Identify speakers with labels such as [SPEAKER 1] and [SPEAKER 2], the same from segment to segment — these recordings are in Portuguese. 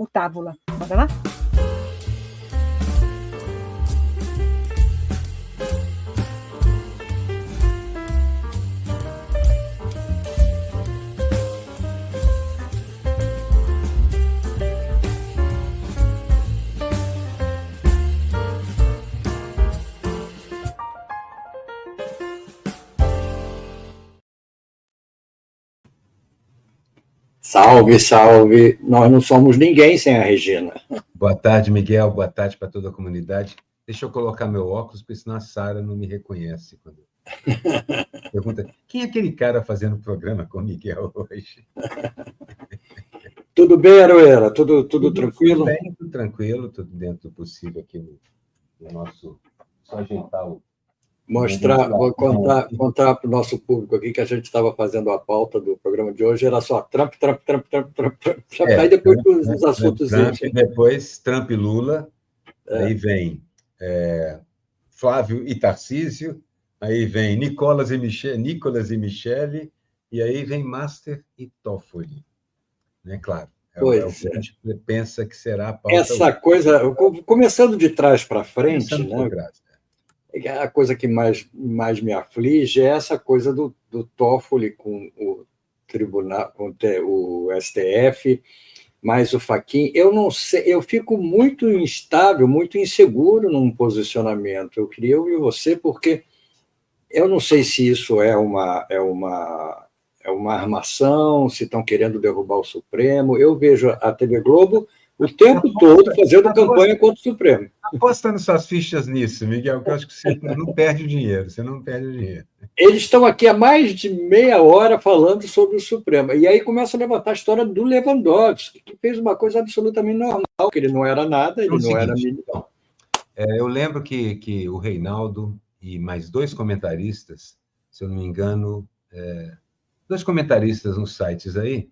[SPEAKER 1] o Távola. Bora lá?
[SPEAKER 2] Salve, salve. Nós não somos ninguém sem a Regina.
[SPEAKER 3] Boa tarde, Miguel. Boa tarde para toda a comunidade. Deixa eu colocar meu óculos, porque senão a Sara não me reconhece. Quando pergunta, quem é aquele cara fazendo programa com o Miguel hoje?
[SPEAKER 2] Tudo bem, Aroeira? Tudo tranquilo?
[SPEAKER 3] Tudo bem, tudo tranquilo, tudo dentro do possível aqui no nosso... Só ajeitar o...
[SPEAKER 2] Vou contar para o nosso público aqui que a gente estava fazendo a pauta do programa de hoje, era só Trump. Aí depois os assuntos.
[SPEAKER 3] Depois Trump e Lula, aí vem Flávio e Tarcísio, aí vem Nicolas e Michele, e aí vem Master e Toffoli. Né? Claro, o que a gente pensa que será a pauta.
[SPEAKER 2] Essa coisa, começando de trás para frente, né? A coisa que mais me aflige é essa coisa do Toffoli com o tribunal, com o STF, mais o Fachin. Eu não sei, eu fico muito instável, muito inseguro num posicionamento. Eu queria ouvir você, porque eu não sei se isso é uma armação, se estão querendo derrubar o Supremo. Eu vejo a TV Globo o tempo todo fazendo campanha contra o Supremo.
[SPEAKER 3] Aposta nas suas fichas nisso, Miguel, que eu acho que você não perde dinheiro,
[SPEAKER 2] Eles estão aqui há mais de meia hora falando sobre o Supremo, e aí começa a levantar a história do Lewandowski, que fez uma coisa absolutamente normal, que ele não era nada, ele não era militar.
[SPEAKER 3] Eu lembro que o Reinaldo e mais dois comentaristas, se eu não me engano, dois comentaristas nos sites aí,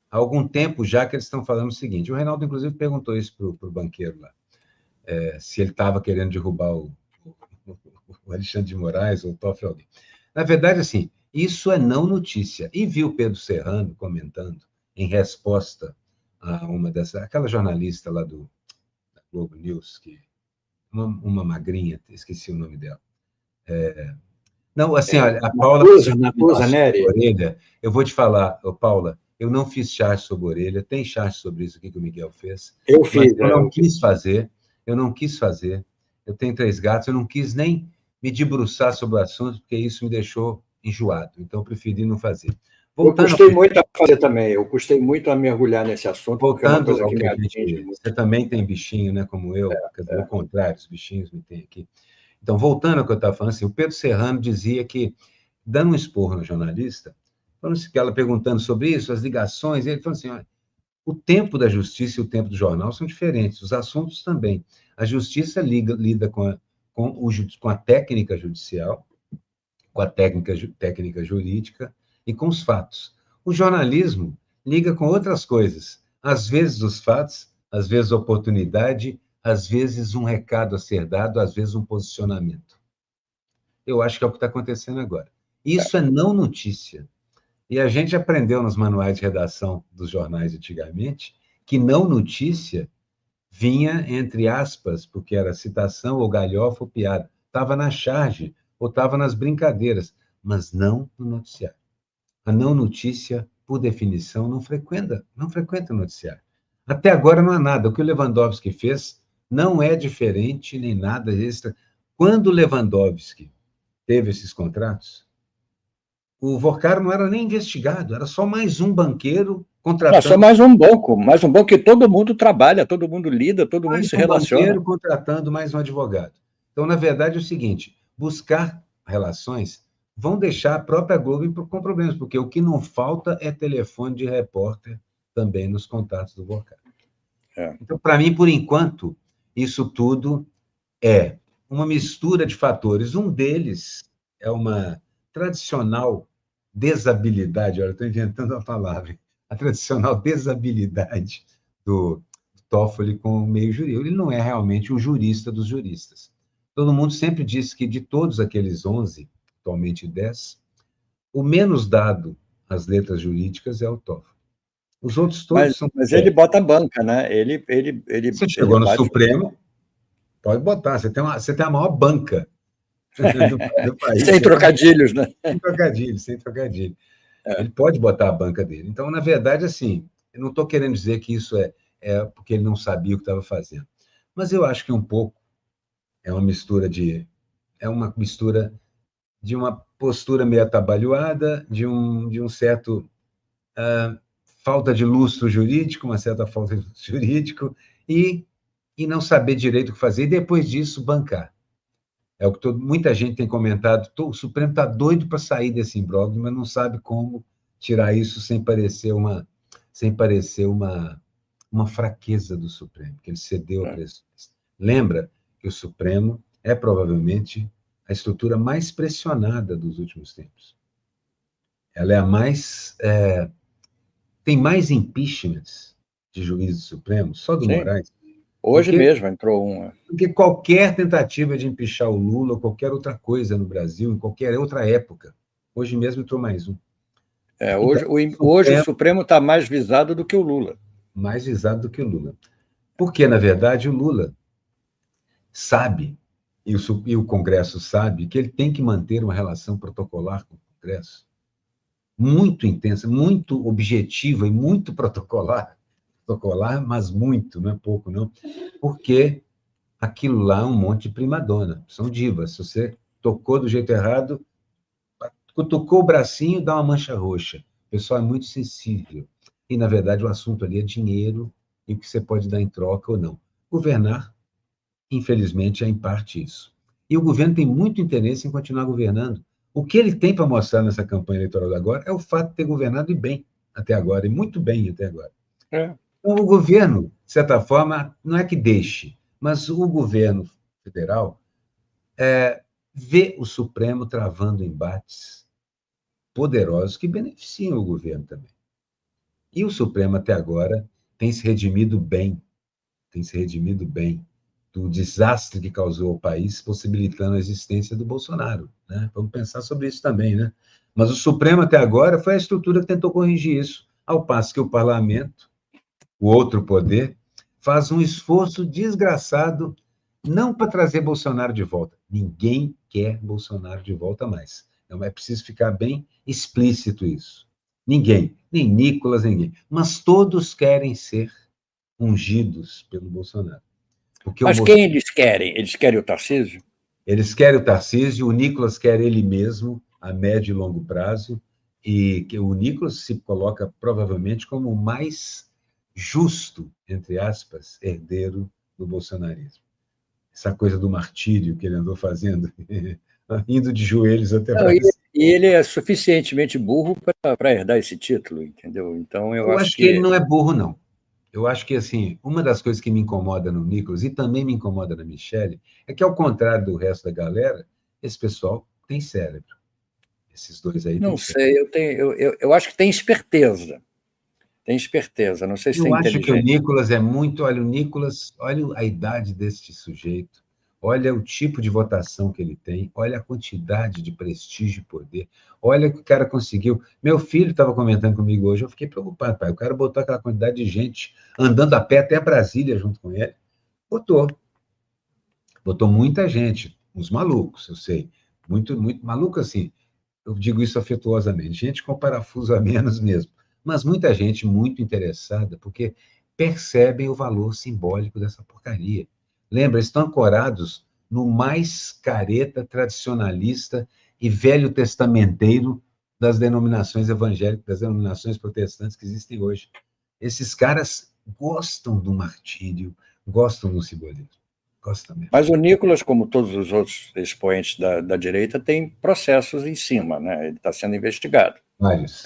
[SPEAKER 3] há algum tempo já que eles estão falando o seguinte, o Reinaldo, inclusive, perguntou isso para o banqueiro lá, se ele estava querendo derrubar o Alexandre de Moraes ou o Toffoli. Na verdade, assim, isso é não notícia. E vi o Pedro Serrano comentando, em resposta a aquela jornalista lá da Globo News, uma magrinha, esqueci o nome dela. Não, assim, olha, a Paula...
[SPEAKER 2] Natuza Neri.
[SPEAKER 3] Orelha, eu vou te falar, Paula, eu não fiz charge sobre a orelha, tem charge sobre isso aqui que o Miguel fez.
[SPEAKER 2] Eu fiz.
[SPEAKER 3] Eu não quis fazer, eu tenho 3 gatos, eu não quis nem me debruçar sobre o assunto, porque isso me deixou enjoado, então eu preferi não fazer.
[SPEAKER 2] Eu custei muito a fazer também, eu custei muito a mergulhar nesse assunto.
[SPEAKER 3] Voltando ao que a gente... Você também tem bichinho, né, como eu, quer dizer, ao contrário, os bichinhos me têm aqui. Então, voltando ao que eu estava falando, assim, o Pedro Serrano dizia que, dando um esporro no jornalista, ela perguntando sobre isso, as ligações, ele falou assim, olha, o tempo da justiça e o tempo do jornal são diferentes, os assuntos também. A justiça lida com a técnica judicial, com a técnica jurídica e com os fatos. O jornalismo liga com outras coisas, às vezes os fatos, às vezes a oportunidade, às vezes um recado a ser dado, às vezes um posicionamento. Eu acho que é o que está acontecendo agora. Isso é não notícia. E a gente aprendeu nos manuais de redação dos jornais antigamente que não notícia vinha entre aspas, porque era citação ou galhofa ou piada. Estava na charge ou estava nas brincadeiras, mas não no noticiário. A não notícia, por definição, não frequenta o noticiário. Até agora não há nada. O que o Lewandowski fez não é diferente nem nada extra. Quando o Lewandowski teve esses contratos, o Vocaro não era nem investigado, era só mais um banqueiro contratando...
[SPEAKER 2] Só mais um banco que todo mundo trabalha, todo mundo lida, todo mundo se relaciona.
[SPEAKER 3] Banqueiro contratando mais um advogado. Então, na verdade, é o seguinte, buscar relações vão deixar a própria Globo com problemas, porque o que não falta é telefone de repórter também nos contatos do Vocaro. Então, para mim, por enquanto, isso tudo é uma mistura de fatores. Um deles é uma tradicional desabilidade, olha, estou inventando a palavra, a tradicional desabilidade do Toffoli com o meio jurídico. Ele não é realmente o jurista dos juristas. Todo mundo sempre disse que de todos aqueles 11, atualmente 10, o menos dado às letras jurídicas é o Toffoli. Os outros todos são...
[SPEAKER 2] Mas ele bota a banca, né?
[SPEAKER 3] Você chegou no Supremo, pode botar. Você tem a maior banca do país.
[SPEAKER 2] Sem trocadilhos, né?
[SPEAKER 3] Sem trocadilho. Ele pode botar a banca dele. Então, na verdade, assim, eu não estou querendo dizer que isso é porque ele não sabia o que estava fazendo. Mas eu acho que um pouco é uma mistura de uma postura meio atabalhoada, de um certo falta de lustro jurídico, uma certa falta de lustro jurídico, e não saber direito o que fazer, e depois disso bancar. É o que muita gente tem comentado, o Supremo está doido para sair desse imbróglio, mas não sabe como tirar isso sem parecer uma fraqueza do Supremo, que ele cedeu a pressões. Lembra que o Supremo é provavelmente a estrutura mais pressionada dos últimos tempos. Ela é a mais... tem mais impeachments de juízes supremos, só do Moraes.
[SPEAKER 2] Hoje mesmo entrou um.
[SPEAKER 3] Porque qualquer tentativa de empichar o Lula, ou qualquer outra coisa no Brasil, em qualquer outra época, hoje mesmo entrou mais um.
[SPEAKER 2] Hoje o Supremo está mais visado do que o Lula.
[SPEAKER 3] Mais visado do que o Lula. Porque, na verdade, o Lula sabe, e o Congresso sabe, que ele tem que manter uma relação protocolar com o Congresso muito intensa, muito objetiva e muito protocolar, mas muito, não é pouco, não, porque aquilo lá é um monte de primadona, são divas. Se você tocou do jeito errado, cutucou o bracinho, dá uma mancha roxa. O pessoal é muito sensível. E, na verdade, o assunto ali é dinheiro e o que você pode dar em troca ou não. Governar, infelizmente, é em parte isso. E o governo tem muito interesse em continuar governando. O que ele tem para mostrar nessa campanha eleitoral agora é o fato de ter governado bem até agora, e muito bem até agora. Então, o governo, de certa forma, não é que deixe, mas o governo federal vê o Supremo travando embates poderosos que beneficiam o governo também. E o Supremo, até agora, tem se redimido bem do desastre que causou ao país, possibilitando a existência do Bolsonaro, né? Vamos pensar sobre isso também, né? Mas o Supremo, até agora, foi a estrutura que tentou corrigir isso, ao passo que o Parlamento, o outro poder, faz um esforço desgraçado não para trazer Bolsonaro de volta. Ninguém quer Bolsonaro de volta mais. Então, é preciso ficar bem explícito isso. Ninguém, nem Nicolas, ninguém. Mas todos querem ser ungidos pelo Bolsonaro.
[SPEAKER 2] Mas quem eles querem? Eles querem o Tarcísio?
[SPEAKER 3] Eles querem o Tarcísio, o Nicolas quer ele mesmo, a médio e longo prazo, e que o Nicolas se coloca provavelmente como o mais justo, entre aspas, herdeiro do bolsonarismo. Essa coisa do martírio que ele andou fazendo, indo de joelhos até Brasília.
[SPEAKER 2] E ele é suficientemente burro para herdar esse título, entendeu? Então, eu acho que
[SPEAKER 3] ele não é burro, não. Eu acho que, assim, uma das coisas que me incomoda no Nicolas, e também me incomoda na Michelle, é que, ao contrário do resto da galera, esse pessoal tem cérebro. Esses dois aí
[SPEAKER 2] não sei, eu acho que tem esperteza. Tem esperteza, não sei se tem inteligência.
[SPEAKER 3] Eu acho que o Nicolas é muito... Olha, o Nicolas, olha a idade deste sujeito, olha o tipo de votação que ele tem, olha a quantidade de prestígio e poder, olha o que o cara conseguiu. Meu filho estava comentando comigo hoje, eu fiquei preocupado, pai. O cara botou aquela quantidade de gente andando a pé até Brasília junto com ele. Botou muita gente, uns malucos, eu sei. Muito, muito maluco, assim. Eu digo isso afetuosamente. Gente com parafuso a menos mesmo. Mas muita gente muito interessada, porque percebem o valor simbólico dessa porcaria. Lembra, estão ancorados no mais careta, tradicionalista e velho testamenteiro das denominações evangélicas, das denominações protestantes que existem hoje. Esses caras gostam do martírio, gostam do simbolismo. Gostam mesmo.
[SPEAKER 2] Mas o Nicolas, como todos os outros expoentes da direita, tem processos em cima, né? Ele está sendo investigado.
[SPEAKER 3] Vários.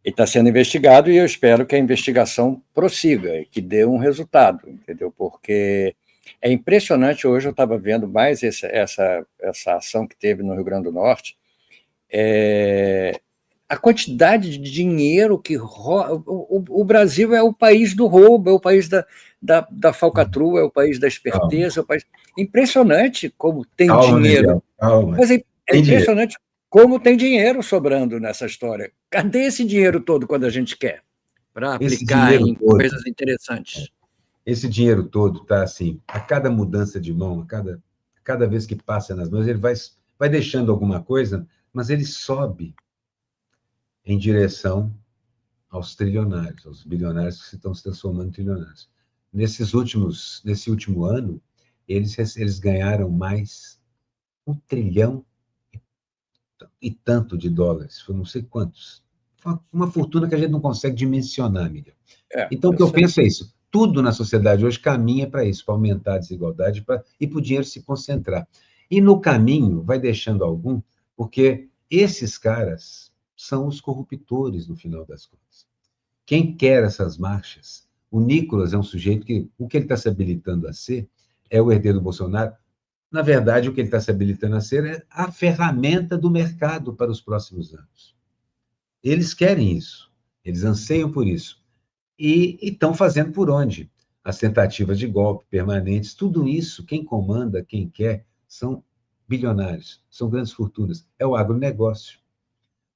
[SPEAKER 2] Ele está sendo investigado e eu espero que a investigação prossiga e que dê um resultado, entendeu? Porque é impressionante, hoje eu estava vendo mais essa ação que teve no Rio Grande do Norte, a quantidade de dinheiro que o Brasil é o país do roubo, é o país da falcatrua, é o país da esperteza, é o país... Impressionante como tem dinheiro. Mas é impressionante como tem dinheiro sobrando nessa história. Cadê esse dinheiro todo quando a gente quer? para aplicar em coisas interessantes.
[SPEAKER 3] Esse dinheiro todo está assim, a cada mudança de mão, cada vez que passa nas mãos, ele vai deixando alguma coisa, mas ele sobe em direção aos trilionários, aos bilionários que estão se transformando em trilionários. Nesse último ano, eles ganharam mais 1 trilhão e tanto de dólares, foi não sei quantos. Foi uma fortuna que a gente não consegue dimensionar, Miguel. Então, o que eu penso é isso. Tudo na sociedade hoje caminha para isso, para aumentar a desigualdade e para o dinheiro se concentrar. E no caminho vai deixando algum, porque esses caras são os corruptores, no final das contas. Quem quer essas marchas? O Nicolas é um sujeito que o que ele está se habilitando a ser é o herdeiro do Bolsonaro. Na verdade, o que ele está se habilitando a ser é a ferramenta do mercado para os próximos anos. Eles querem isso, eles anseiam por isso. E estão fazendo por onde? As tentativas de golpe permanentes, tudo isso, quem comanda, quem quer, são bilionários, são grandes fortunas. É o agronegócio.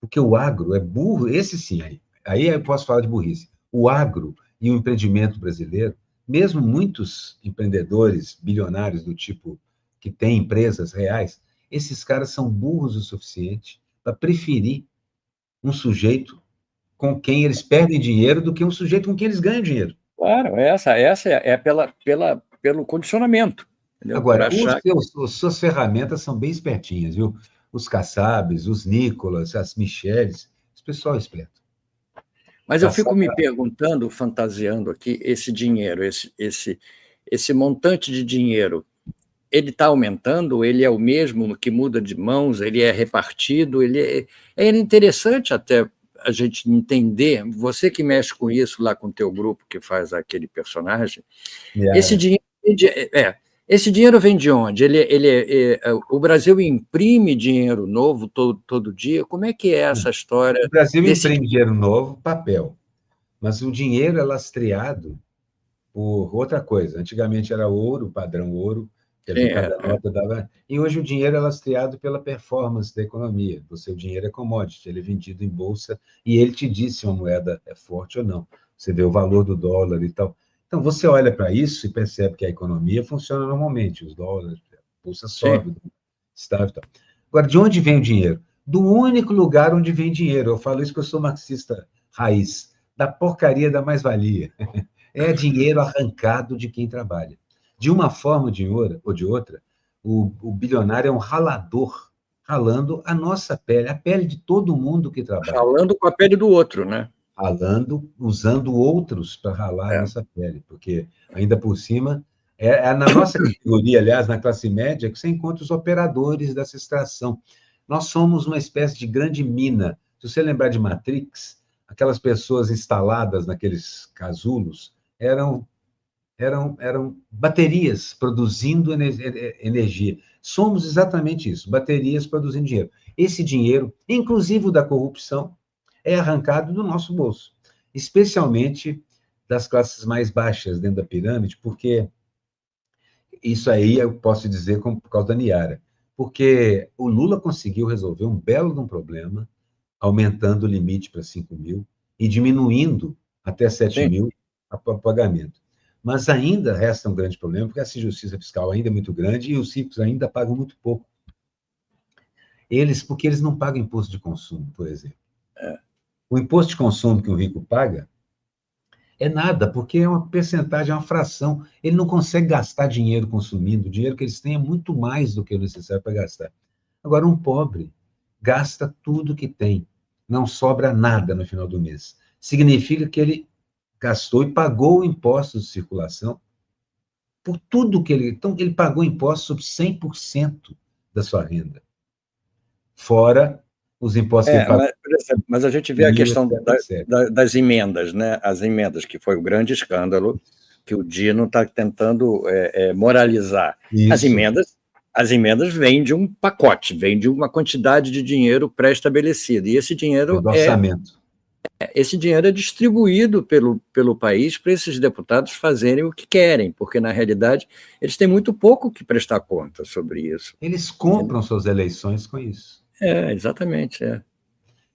[SPEAKER 3] Porque o agro é burro, esse sim, aí eu posso falar de burrice. O agro e o empreendimento brasileiro, mesmo muitos empreendedores bilionários do tipo que têm empresas reais, esses caras são burros o suficiente para preferir um sujeito com quem eles perdem dinheiro do que um sujeito com quem eles ganham dinheiro.
[SPEAKER 2] Claro, essa é pelo condicionamento. Entendeu?
[SPEAKER 3] Agora, suas ferramentas são bem espertinhas, viu? Os Kassabs, os Nicolas, as Micheles, esse pessoal é esperto.
[SPEAKER 2] Mas eu fico me perguntando, fantasiando aqui, esse dinheiro, esse montante de dinheiro, ele está aumentando? Ele é o mesmo que muda de mãos? Ele é repartido? É interessante até a gente entender, você que mexe com isso lá com o teu grupo, que faz aquele personagem, esse dinheiro vem de onde? O Brasil imprime dinheiro novo todo dia? Como é que é essa história?
[SPEAKER 3] O Brasil imprime dinheiro novo, papel, mas o dinheiro é lastreado por outra coisa. Antigamente era ouro, padrão ouro, que cada nota dava. E hoje o dinheiro é lastreado pela performance da economia. O seu dinheiro é commodity, ele é vendido em bolsa e ele te diz se uma moeda é forte ou não. Você vê o valor do dólar e tal. Então, você olha para isso e percebe que a economia funciona normalmente, os dólares, a bolsa sobe, estável e tal. Agora, de onde vem o dinheiro? Do único lugar onde vem dinheiro. Eu falo isso porque eu sou marxista raiz, da porcaria da mais-valia. É dinheiro arrancado de quem trabalha. De uma forma ou de outra, o bilionário é um ralador, ralando a nossa pele, a pele de todo mundo que trabalha.
[SPEAKER 2] Ralando com a pele do outro, né?
[SPEAKER 3] Ralando, usando outros para ralar a nossa pele, porque, ainda por cima, na nossa categoria, aliás, na classe média, que você encontra os operadores dessa extração. Nós somos uma espécie de grande mina. Se você lembrar de Matrix, aquelas pessoas instaladas naqueles casulos eram baterias produzindo energia. Somos exatamente isso, baterias produzindo dinheiro. Esse dinheiro, inclusive o da corrupção, é arrancado do nosso bolso, especialmente das classes mais baixas dentro da pirâmide, porque isso aí eu posso dizer por causa da Niara, porque o Lula conseguiu resolver um belo de um problema, aumentando o limite para 5 mil e diminuindo até 7 mil o pagamento. Mas ainda resta um grande problema, porque essa injustiça fiscal ainda é muito grande e os ricos ainda pagam muito pouco. Porque eles não pagam imposto de consumo, por exemplo. O imposto de consumo que o rico paga é nada, porque é uma percentagem, é uma fração. Ele não consegue gastar dinheiro consumindo. O dinheiro que eles têm é muito mais do que o necessário para gastar. Agora, um pobre gasta tudo que tem. Não sobra nada no final do mês. Significa que ele gastou e pagou impostos de circulação por tudo que ele... Então, ele pagou impostos sobre 100% da sua renda. Fora os impostos que ele pagou.
[SPEAKER 2] Mas a gente vê a questão das emendas, né? As emendas, que foi o grande escândalo que o Dino está tentando moralizar. As emendas vêm de um pacote, vêm de uma quantidade de dinheiro pré-estabelecida. E esse dinheiro
[SPEAKER 3] do orçamento.
[SPEAKER 2] Esse dinheiro é distribuído pelo país para esses deputados fazerem o que querem, porque, na realidade, eles têm muito pouco que prestar conta sobre isso.
[SPEAKER 3] Eles compram suas eleições com isso.
[SPEAKER 2] Exatamente.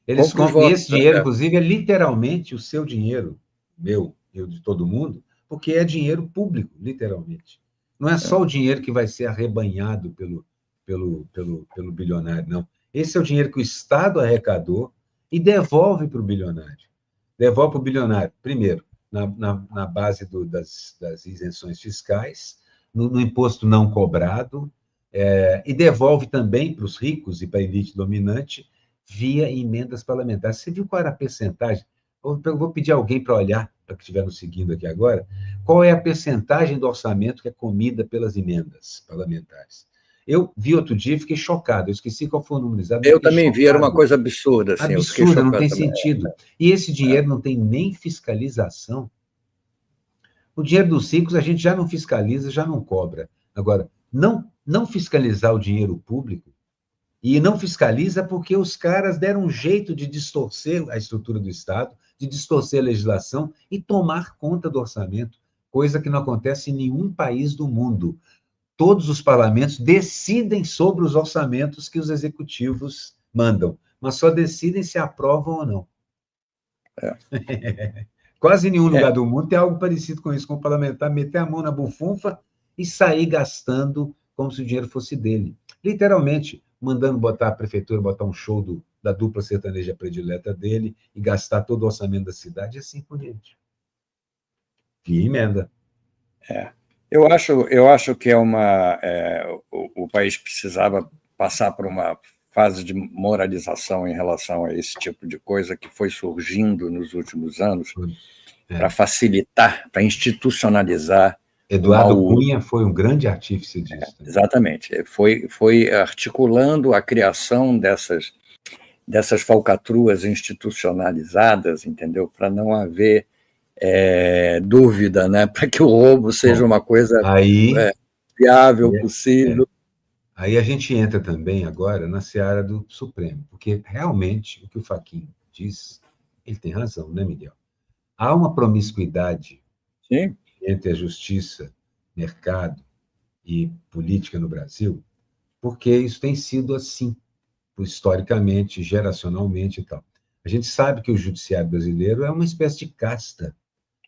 [SPEAKER 3] Eles compram, e esse dinheiro, inclusive, é literalmente o seu dinheiro. meu e o de todo mundo, porque é dinheiro público, literalmente. Não é só o dinheiro que vai ser arrebanhado pelo bilionário, não. Esse é o dinheiro que o Estado arrecadou e devolve para o bilionário. Devolve para o bilionário, primeiro, na base das isenções fiscais, no imposto não cobrado, e devolve também para os ricos e para a elite dominante via emendas parlamentares. Você viu qual era a percentagem? Vou pedir a alguém para olhar, para que estiver nos seguindo aqui agora, qual é a percentagem do orçamento que é comida pelas emendas parlamentares. Eu vi outro dia e fiquei chocado. Eu esqueci qual foi o número exato.
[SPEAKER 2] Eu também vi, era uma coisa absurda. Assim,
[SPEAKER 3] absurda, não tem sentido. E esse dinheiro não tem nem fiscalização. O dinheiro dos ricos a gente já não fiscaliza, já não cobra. Agora, não fiscalizar o dinheiro público, e não fiscaliza porque os caras deram um jeito de distorcer a estrutura do Estado, de distorcer a legislação e tomar conta do orçamento, coisa que não acontece em nenhum país do mundo. Todos os parlamentos decidem sobre os orçamentos que os executivos mandam, mas só decidem se aprovam ou não. Quase nenhum lugar do mundo tem algo parecido com isso, com o parlamentar meter a mão na bufunfa e sair gastando como se o dinheiro fosse dele. Literalmente, mandando botar a prefeitura, botar um show da dupla sertaneja predileta dele e gastar todo o orçamento da cidade, e assim por diante. Via emenda.
[SPEAKER 2] Eu acho que o país precisava passar por uma fase de moralização em relação a esse tipo de coisa que foi surgindo nos últimos anos para facilitar, para institucionalizar.
[SPEAKER 3] Eduardo Cunha foi um grande artífice disso.
[SPEAKER 2] Exatamente. Foi articulando a criação dessas falcatruas institucionalizadas, entendeu? Para não haver dúvida, né? Para que o roubo seja uma coisa viável, possível.
[SPEAKER 3] Aí a gente entra também agora na seara do Supremo, porque realmente o que o Fachin diz, ele tem razão, né, Miguel? Há uma promiscuidade entre a justiça, mercado e política no Brasil, porque isso tem sido assim, historicamente, geracionalmente e tal. A gente sabe que o judiciário brasileiro é uma espécie de casta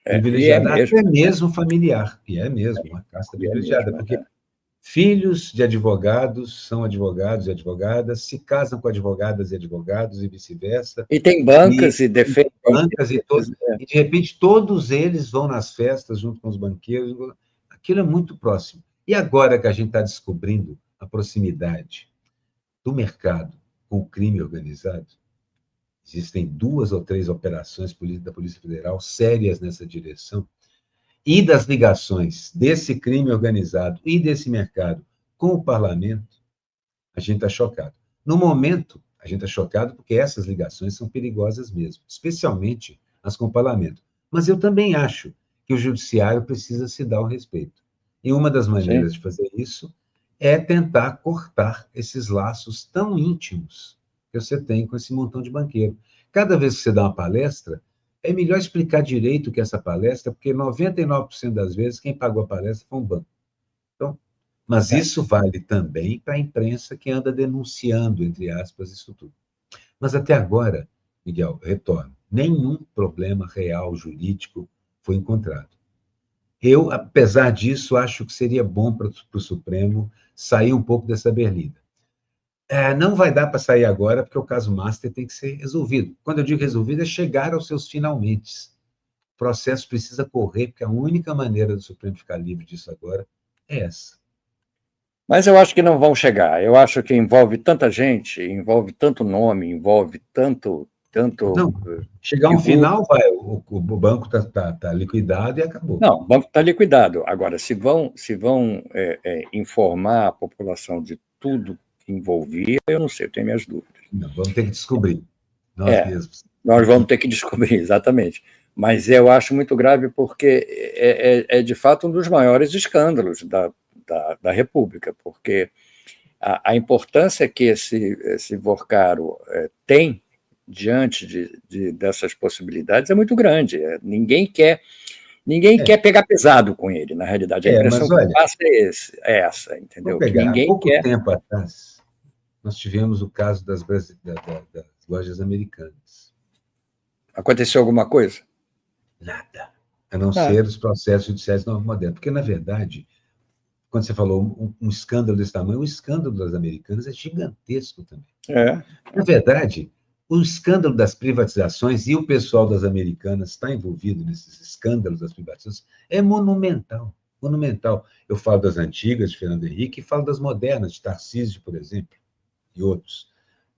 [SPEAKER 3] privilegiada, até mesmo familiar, e é mesmo uma casta privilegiada, porque filhos de advogados são advogados e advogadas, se casam com advogadas e advogados e vice-versa.
[SPEAKER 2] E tem bancas e defendem.
[SPEAKER 3] Bancas e de repente todos eles vão nas festas junto com os banqueiros. Aquilo é muito próximo. E agora que a gente está descobrindo a proximidade do mercado com o crime organizado, existem 2 ou 3 operações da Polícia Federal sérias nessa direção, e das ligações desse crime organizado e desse mercado com o parlamento, a gente está chocado. No momento, a gente está chocado porque essas ligações são perigosas mesmo, especialmente as com o parlamento. Mas eu também acho que o judiciário precisa se dar o respeito. E uma das maneiras de fazer isso é tentar cortar esses laços tão íntimos que você tem com esse montão de banqueiro. Cada vez que você dá uma palestra, é melhor explicar direito o que é essa palestra, porque 99% das vezes quem pagou a palestra foi um banco. Então, mas isso vale também para a imprensa que anda denunciando, entre aspas, isso tudo. Mas até agora, Miguel, retorno, nenhum problema real jurídico foi encontrado. Eu, apesar disso, acho que seria bom para o Supremo sair um pouco dessa berlinda. Não vai dar para sair agora, porque o caso Master tem que ser resolvido. Quando eu digo resolvido, é chegar aos seus finalmente. O processo precisa correr, porque a única maneira do Supremo ficar livre disso agora é essa.
[SPEAKER 2] Mas eu acho que não vão chegar. Eu acho que envolve tanta gente, envolve tanto nome, envolve tanto...
[SPEAKER 3] Não, chegar um final, o banco está liquidado e acabou.
[SPEAKER 2] Não, o banco está liquidado. Agora, se vão informar a população de tudo que envolvia, eu não sei, eu tenho minhas dúvidas.
[SPEAKER 3] Não, vamos ter que descobrir, nós mesmos.
[SPEAKER 2] Nós vamos ter que descobrir, exatamente. Mas eu acho muito grave porque é de fato um dos maiores escândalos da República, porque a importância que esse Vorcaro tem diante dessas possibilidades é muito grande. Ninguém quer pegar pesado com ele, na realidade. A impressão que passa é essa, entendeu? Que ninguém
[SPEAKER 3] há pouco
[SPEAKER 2] quer...
[SPEAKER 3] tempo atrás, nós tivemos o caso das lojas americanas.
[SPEAKER 2] Aconteceu alguma coisa?
[SPEAKER 3] Nada. A não ser os processos judiciais modernos. Porque, na verdade, quando você falou um escândalo desse tamanho, o escândalo das Americanas é gigantesco também. Na verdade, o escândalo das privatizações, e o pessoal das Americanas está envolvido nesses escândalos das privatizações, é monumental. Monumental. Eu falo das antigas, de Fernando Henrique, e falo das modernas, de Tarcísio, por exemplo, e outros.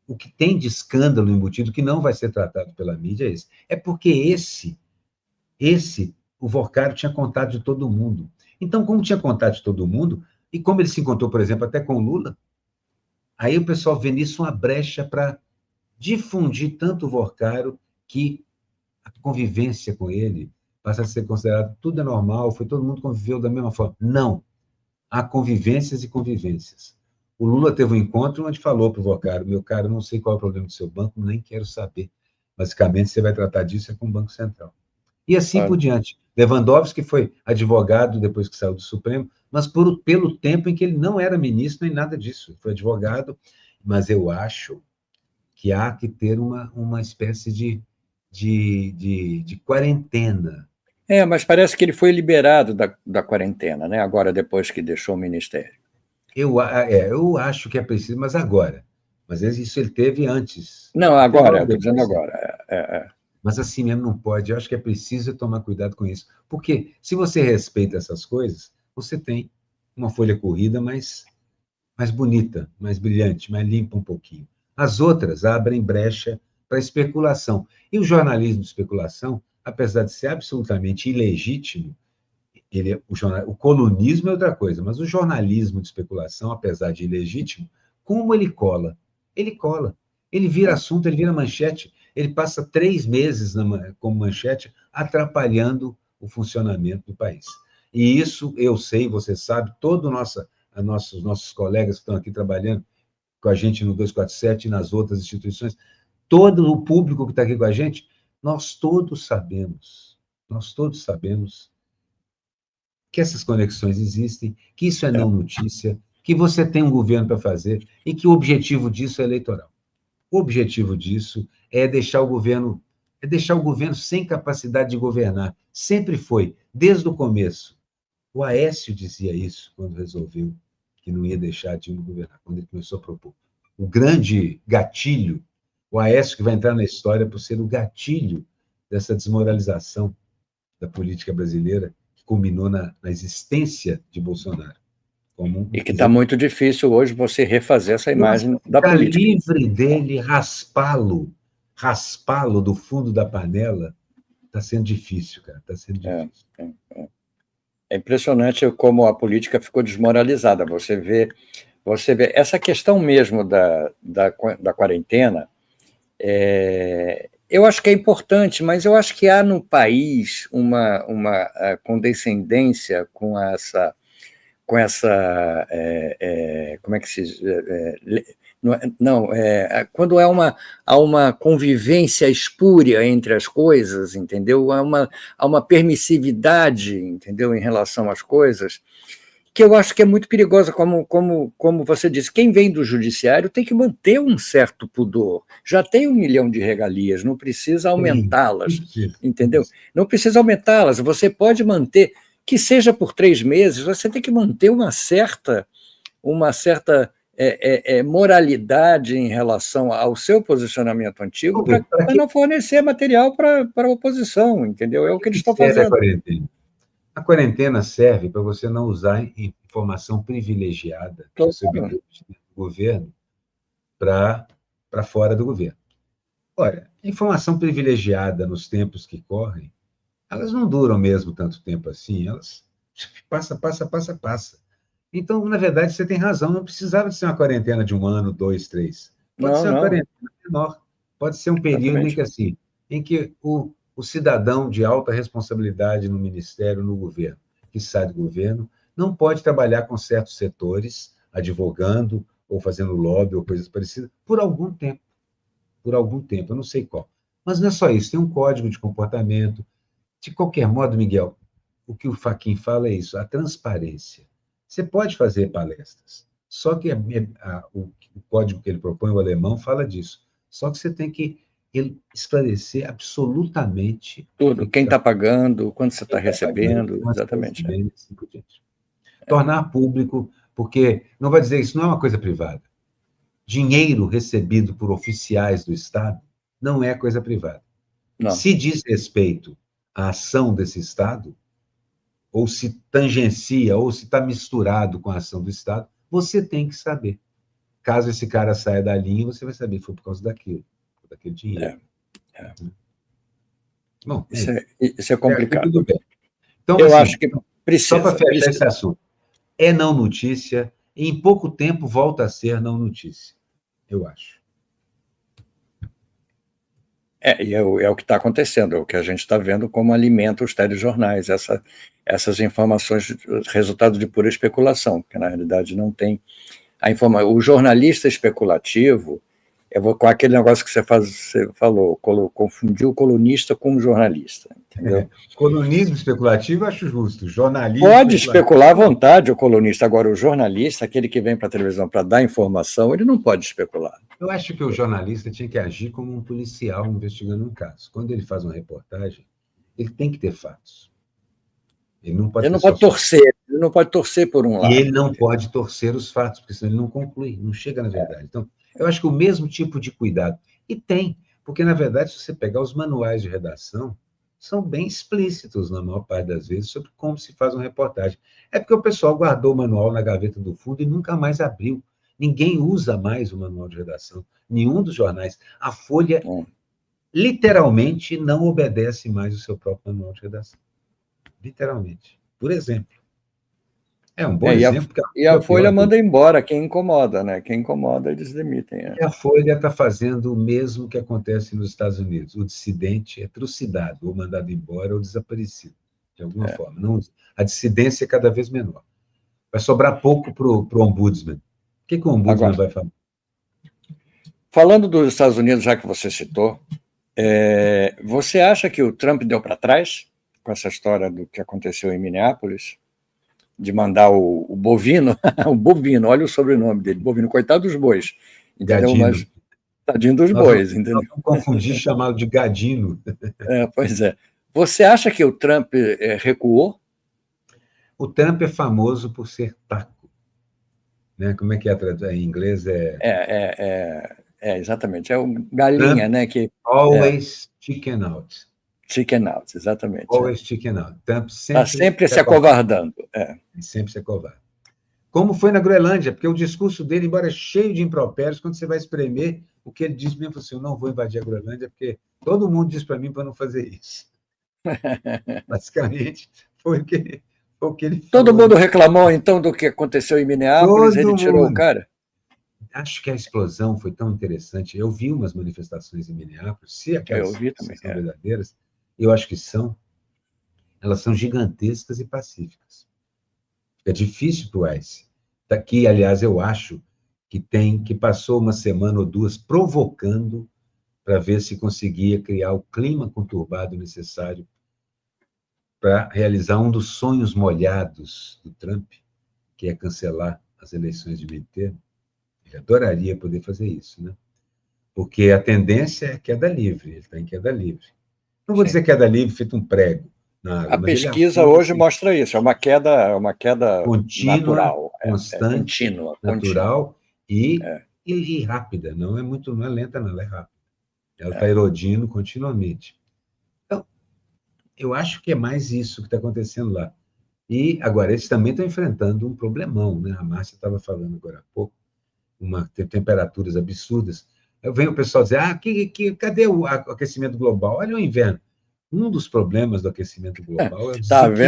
[SPEAKER 3] O que tem de escândalo embutido que não vai ser tratado pela mídia é esse. É porque o Vocário tinha contato de todo mundo. Então, como tinha contato de todo mundo, e como ele se encontrou, por exemplo, até com o Lula, aí o pessoal vê nisso uma brecha para difundir tanto o Vocário que a convivência com ele passa a ser considerado tudo é normal, foi todo mundo conviveu da mesma forma. Não. Há convivências e convivências. O Lula teve um encontro onde falou para o Vocário, meu caro, não sei qual é o problema do seu banco, nem quero saber. Basicamente, você vai tratar disso é com o Banco Central. E assim por diante. Lewandowski foi advogado depois que saiu do Supremo, mas pelo tempo em que ele não era ministro nem nada disso. Ele foi advogado, mas eu acho que há que ter uma espécie de quarentena.
[SPEAKER 2] Mas parece que ele foi liberado da quarentena, né? Agora, depois que deixou o ministério.
[SPEAKER 3] Eu acho que é preciso, mas agora. Mas isso ele teve antes.
[SPEAKER 2] Não, agora, estou dizendo agora.
[SPEAKER 3] Mas assim mesmo não pode. Eu acho que é preciso tomar cuidado com isso. Porque se você respeita essas coisas, você tem uma folha corrida mais bonita, mais brilhante, mais limpa um pouquinho. As outras abrem brecha para especulação. E o jornalismo de especulação, apesar de ser absolutamente ilegítimo, o colunismo é outra coisa, mas o jornalismo de especulação, apesar de ilegítimo, como ele cola? Ele cola. Ele vira assunto, ele vira manchete, ele passa 3 meses como manchete, atrapalhando o funcionamento do país. E isso, eu sei, você sabe, todos os nossos colegas que estão aqui trabalhando com a gente no 247 e nas outras instituições, todo o público que está aqui com a gente, nós todos sabemos que essas conexões existem, que isso é não notícia, que você tem um governo para fazer e que o objetivo disso é eleitoral. O objetivo disso é deixar o governo sem capacidade de governar. Sempre foi, desde o começo. O Aécio dizia isso quando resolveu que não ia deixar Dilma governar, quando ele começou a propor. O grande gatilho, o Aécio que vai entrar na história por ser o gatilho dessa desmoralização da política brasileira, que culminou na existência de Bolsonaro.
[SPEAKER 2] E que está muito difícil hoje você refazer essa imagem da política.
[SPEAKER 3] Livre dele, raspá-lo do fundo da panela, está sendo difícil, cara, está sendo difícil.
[SPEAKER 2] É impressionante como a política ficou desmoralizada. Você vê essa questão mesmo da quarentena, eu acho que é importante, mas eu acho que há no país uma condescendência com essa como é que se diz? Quando há uma convivência espúria entre as coisas, entendeu? Há uma permissividade, entendeu, em relação às coisas, que eu acho que é muito perigosa, como você disse. Quem vem do judiciário tem que manter um certo pudor. Já tem 1 milhão de regalias, não precisa aumentá-las, entendeu? Não precisa aumentá-las, você pode manter, que seja por 3 meses, você tem que manter uma certa moralidade em relação ao seu posicionamento antigo para não fornecer material para a oposição, entendeu? É o que eles estão fazendo.
[SPEAKER 3] A quarentena serve para você não usar informação privilegiada que você obteve do governo para fora do governo. Olha, informação privilegiada nos tempos que correm, elas não duram mesmo tanto tempo assim, elas passa. Então, na verdade, você tem razão, não precisava de ser uma quarentena de 1 ano, 2, 3. Pode ser uma quarentena menor, pode ser um período em que o cidadão de alta responsabilidade no ministério, no governo, que sai do governo, não pode trabalhar com certos setores, advogando ou fazendo lobby ou coisas parecidas, por algum tempo. Eu não sei qual. Mas não é só isso, tem um código de comportamento. De qualquer modo, Miguel, o que o Fachin fala é isso, a transparência. Você pode fazer palestras, só que o código que ele propõe, o alemão, fala disso. Só que você tem que esclarecer absolutamente
[SPEAKER 2] tudo, quem está pagando, quanto você está recebendo, exatamente.
[SPEAKER 3] Assim por diante. Tornar público, porque, não vai dizer, isso não é uma coisa privada. Dinheiro recebido por oficiais do Estado não é coisa privada.
[SPEAKER 2] Não.
[SPEAKER 3] Se diz respeito à ação desse Estado, ou se tangencia, ou se está misturado com a ação do Estado, você tem que saber. Caso esse cara saia da linha, você vai saber que foi por causa daquele dinheiro. Bom,
[SPEAKER 2] isso é complicado.
[SPEAKER 3] Tudo bem. Então,
[SPEAKER 2] eu
[SPEAKER 3] assim,
[SPEAKER 2] acho que precisa.
[SPEAKER 3] Só para fechar esse assunto. É não notícia, e em pouco tempo volta a ser não notícia, eu acho.
[SPEAKER 2] É o que está acontecendo, é o que a gente está vendo como alimenta os telejornais, essas informações, resultado de pura especulação, porque na realidade não tem a informação. O jornalista especulativo, com aquele negócio que você falou, confundiu o colunista com o jornalista, entendeu?
[SPEAKER 3] Colunismo especulativo eu acho justo, jornalismo
[SPEAKER 2] pode especular à vontade o colunista, agora o jornalista, aquele que vem para a televisão para dar informação, ele não pode especular.
[SPEAKER 3] Eu acho que o jornalista tinha que agir como um policial investigando um caso. Quando ele faz uma reportagem, ele tem que ter fatos. Ele não pode
[SPEAKER 2] torcer, ele não pode torcer por um lado.
[SPEAKER 3] E ele não pode torcer os fatos, porque senão ele não conclui, não chega na verdade. Então, eu acho que o mesmo tipo de cuidado. E tem, porque, na verdade, se você pegar os manuais de redação, são bem explícitos, na maior parte das vezes, sobre como se faz uma reportagem. É porque o pessoal guardou o manual na gaveta do fundo e nunca mais abriu. Ninguém usa mais o manual de redação, nenhum dos jornais. A Folha, literalmente, não obedece mais o seu próprio manual de redação. Literalmente. Por exemplo. É um bom exemplo.
[SPEAKER 2] E a Folha manda embora quem incomoda, né? Quem incomoda, eles demitem.
[SPEAKER 3] E a Folha está fazendo o mesmo que acontece nos Estados Unidos. O dissidente é trucidado, ou mandado embora, ou desaparecido, de alguma forma. Não, a dissidência é cada vez menor. Vai sobrar pouco para o ombudsman. O que o ombudsman vai falar?
[SPEAKER 2] Falando dos Estados Unidos, já que você citou, você acha que o Trump deu para trás com essa história do que aconteceu em Minneapolis? De mandar o bovino, o bovino, olha o sobrenome dele, bovino, coitado dos bois, entendeu?
[SPEAKER 3] Gadino.
[SPEAKER 2] Mas tadinho dos bois, entendeu?
[SPEAKER 3] Não confundir chamá-lo de gadino.
[SPEAKER 2] Pois é. Você acha que o Trump recuou?
[SPEAKER 3] O Trump é famoso por ser taco. Né? Como é que é em inglês?
[SPEAKER 2] Exatamente. É o galinha,
[SPEAKER 3] Trump,
[SPEAKER 2] né? Que,
[SPEAKER 3] always chicken out.
[SPEAKER 2] Chicken out, exatamente.
[SPEAKER 3] Always chicken out. Trump
[SPEAKER 2] está sempre se acovardando.
[SPEAKER 3] Sempre se acovarda. Como foi na Groenlândia, porque o discurso dele, embora cheio de impropérios, quando você vai espremer, o que ele diz mesmo assim, eu não vou invadir a Groenlândia, porque todo mundo diz para mim para não fazer isso. Basicamente, foi o que ele falou.
[SPEAKER 2] Todo mundo reclamou, então, do que aconteceu em Minneapolis, ele tirou o cara?
[SPEAKER 3] Acho que a explosão foi tão interessante. Eu vi umas manifestações em Minneapolis, se aquelas são verdadeiras, eu acho que são, elas são gigantescas e pacíficas. É difícil para o Ice. Daqui, aliás, eu acho que passou uma semana ou duas provocando para ver se conseguia criar o clima conturbado necessário para realizar um dos sonhos molhados do Trump, que é cancelar as eleições de meio termo. Ele adoraria poder fazer isso, né? Porque a queda livre, ele está em queda livre. Não vou dizer queda livre feito um prego na água.
[SPEAKER 2] A pesquisa hoje mostra isso, é uma queda
[SPEAKER 3] contínua,
[SPEAKER 2] natural,
[SPEAKER 3] constante, natural e rápida. Não é lenta, não, ela é rápida. Ela está erodindo continuamente. Então, eu acho que é mais isso que está acontecendo lá. E agora, eles também estão enfrentando um problemão, né? A Márcia estava falando agora há pouco, temperaturas absurdas. Vem o pessoal dizer, cadê o aquecimento global? Olha o inverno. Um dos problemas do aquecimento global é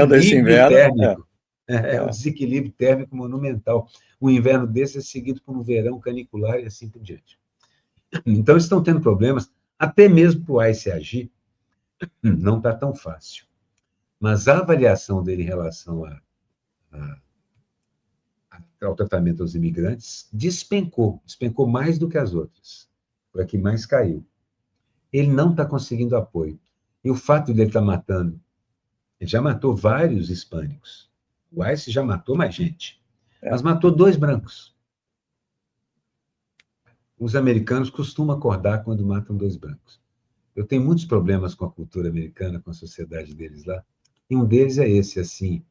[SPEAKER 3] o desequilíbrio térmico. É o desequilíbrio térmico monumental. Um inverno desse é seguido por um verão canicular e assim por diante. Então, eles estão tendo problemas, até mesmo para o Ice agir, não está tão fácil. Mas a avaliação dele em relação ao tratamento aos imigrantes despencou mais do que as outras. Foi a que mais caiu. Ele não está conseguindo apoio. E o fato de ele estar matando, ele já matou vários hispânicos. O Ice já matou mais gente, mas matou 2 brancos. Os americanos costumam acordar quando matam 2 brancos. Eu tenho muitos problemas com a cultura americana, com a sociedade deles lá, e um deles é esse, assim,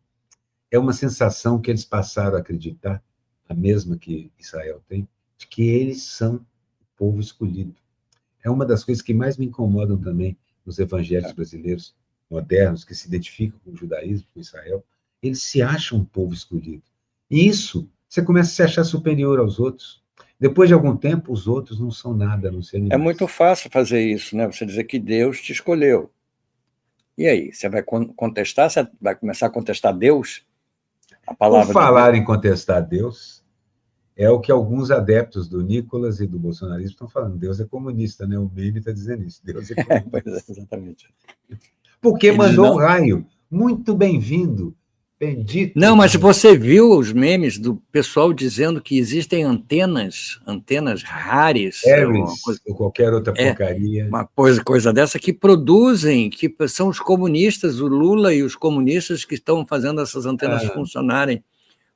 [SPEAKER 3] é uma sensação que eles passaram a acreditar, a mesma que Israel tem, de que eles são o povo escolhido. É uma das coisas que mais me incomodam também nos evangelhos brasileiros modernos, que se identificam com o judaísmo, com Israel. Eles se acham um povo escolhido. E isso, você começa a se achar superior aos outros. Depois de algum tempo, os outros não são nada, a não ser
[SPEAKER 2] É
[SPEAKER 3] animais.
[SPEAKER 2] muito fácil fazer isso, né? Você dizer que Deus te escolheu. E aí, você vai contestar? Você vai começar a contestar Deus? A
[SPEAKER 3] Por
[SPEAKER 2] palavra de
[SPEAKER 3] falar
[SPEAKER 2] Deus?
[SPEAKER 3] em contestar Deus, é o que alguns adeptos do Nicolas e do bolsonarismo estão falando. Deus é comunista, né? O meme está dizendo isso. Deus é
[SPEAKER 2] Pois é,
[SPEAKER 3] comunista.
[SPEAKER 2] exatamente.
[SPEAKER 3] Porque
[SPEAKER 2] Eles
[SPEAKER 3] mandou o
[SPEAKER 2] não.
[SPEAKER 3] raio. Muito bem-vindo. Bendito.
[SPEAKER 2] Não, mas você viu os memes do pessoal dizendo que existem antenas raras,
[SPEAKER 3] Harris, ou qualquer outra porcaria.
[SPEAKER 2] uma coisa dessa, que produzem, que são os comunistas, o Lula e os comunistas que estão fazendo essas antenas funcionarem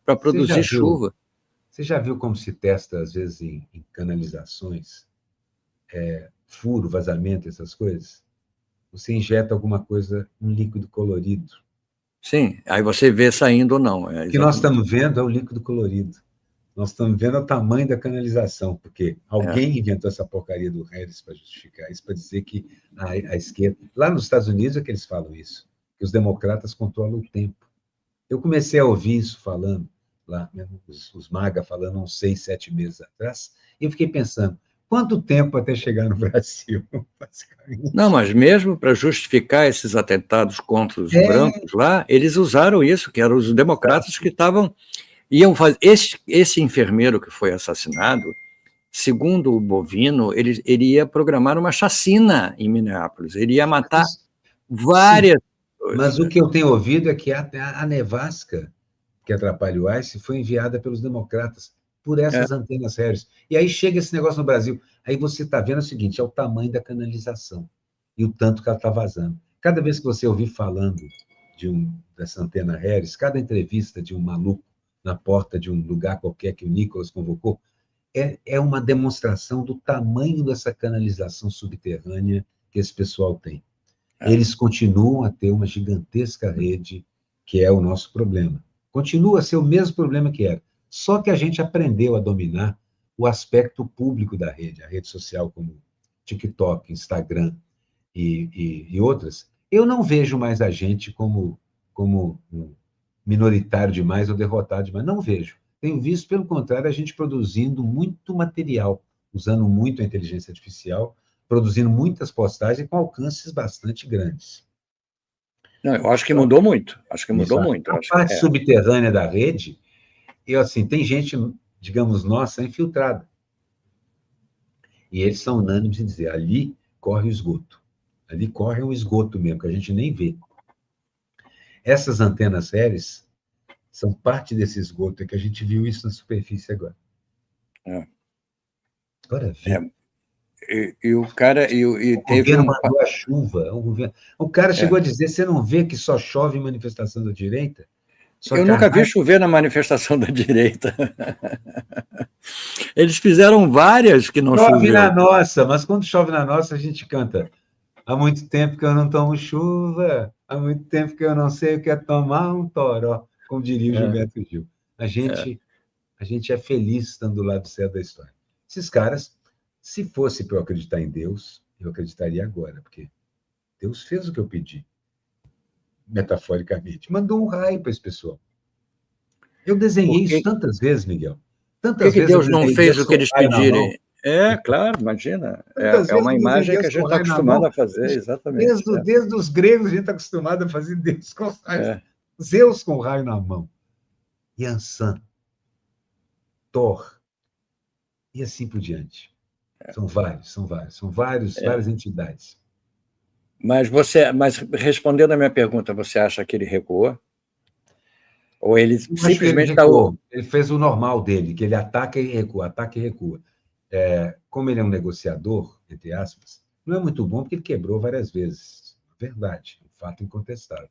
[SPEAKER 2] para produzir chuva.
[SPEAKER 3] Você já viu como se testa, às vezes, em canalizações? Furo, vazamento, essas coisas? Você injeta alguma coisa, um líquido colorido.
[SPEAKER 2] Sim, aí você vê saindo ou não.
[SPEAKER 3] O que nós estamos vendo é o líquido colorido. Nós estamos vendo o tamanho da canalização, porque alguém inventou essa porcaria do Harris para justificar isso, para dizer que a esquerda... Lá nos Estados Unidos é que eles falam isso, que os democratas controlam o tempo. Eu comecei a ouvir isso falando, lá, mesmo os MAGA falando uns 6, 7 meses atrás, e eu fiquei pensando, quanto tempo até chegar no Brasil, basicamente?
[SPEAKER 2] Não, mas mesmo para justificar esses atentados contra os brancos lá, eles usaram isso, que eram os democratas que iam fazer. Esse enfermeiro que foi assassinado, segundo o Bovino, ele ia programar uma chacina em Minneapolis, ele ia matar várias pessoas.
[SPEAKER 3] Mas o que eu tenho ouvido é que a nevasca que atrapalha o ICE foi enviada pelos democratas por essas antenas Harris. E aí chega esse negócio no Brasil. Aí você está vendo o seguinte, é o tamanho da canalização e o tanto que ela está vazando. Cada vez que você ouvir falando dessa antena Harris, cada entrevista de um maluco na porta de um lugar qualquer que o Nicolas convocou, é uma demonstração do tamanho dessa canalização subterrânea que esse pessoal tem. Eles continuam a ter uma gigantesca rede, que é o nosso problema. Continua a ser o mesmo problema que era. Só que a gente aprendeu a dominar o aspecto público da rede, a rede social como TikTok, Instagram e outras. Eu não vejo mais a gente como um minoritário demais ou derrotado demais. Não vejo. Tenho visto, pelo contrário, a gente produzindo muito material, usando muito a inteligência artificial, produzindo muitas postagens com alcances bastante grandes.
[SPEAKER 2] Não, eu acho que mudou muito. Acho que mudou muito.
[SPEAKER 3] A parte subterrânea da rede, assim, tem gente, digamos, nossa, infiltrada. E eles são unânimes em dizer, ali corre o esgoto. Ali corre um esgoto mesmo, que a gente nem vê. Essas antenas Harris são parte desse esgoto, é que a gente viu isso na superfície agora. Agora vê.
[SPEAKER 2] E o cara...
[SPEAKER 3] O governo mandou a chuva. O cara chegou a dizer, você não vê que só chove em manifestação da direita?
[SPEAKER 2] Eu nunca vi chover na manifestação da direita. Eles fizeram várias que não choveu.
[SPEAKER 3] Chove na nossa, mas quando chove na nossa, a gente canta. Há muito tempo que eu não tomo chuva, há muito tempo que eu não sei o que é tomar um toró, como diria o Gilberto Gil. A gente é feliz estando do lado certo da história. Esses caras, se fosse para eu acreditar em Deus, eu acreditaria agora, porque Deus fez o que eu pedi, metaforicamente. Mandou um raio para esse pessoal. Eu desenhei isso tantas vezes, Miguel.
[SPEAKER 2] Por que Deus não fez o que eles pedirem? Claro, imagina. É uma imagem que a gente está acostumado a fazer, exatamente.
[SPEAKER 3] Desde os gregos, a gente está acostumado a fazer Deus com raio. Zeus com raio na mão. Yansan. Thor. E assim por diante. São várias entidades.
[SPEAKER 2] Mas respondendo a minha pergunta, você acha que ele recuou? Ou ele simplesmente está...
[SPEAKER 3] Ele fez o normal dele, que ele ataca e recua, ataca e recua. Como ele é um negociador, entre aspas, não é muito bom porque ele quebrou várias vezes. Verdade, um fato incontestável.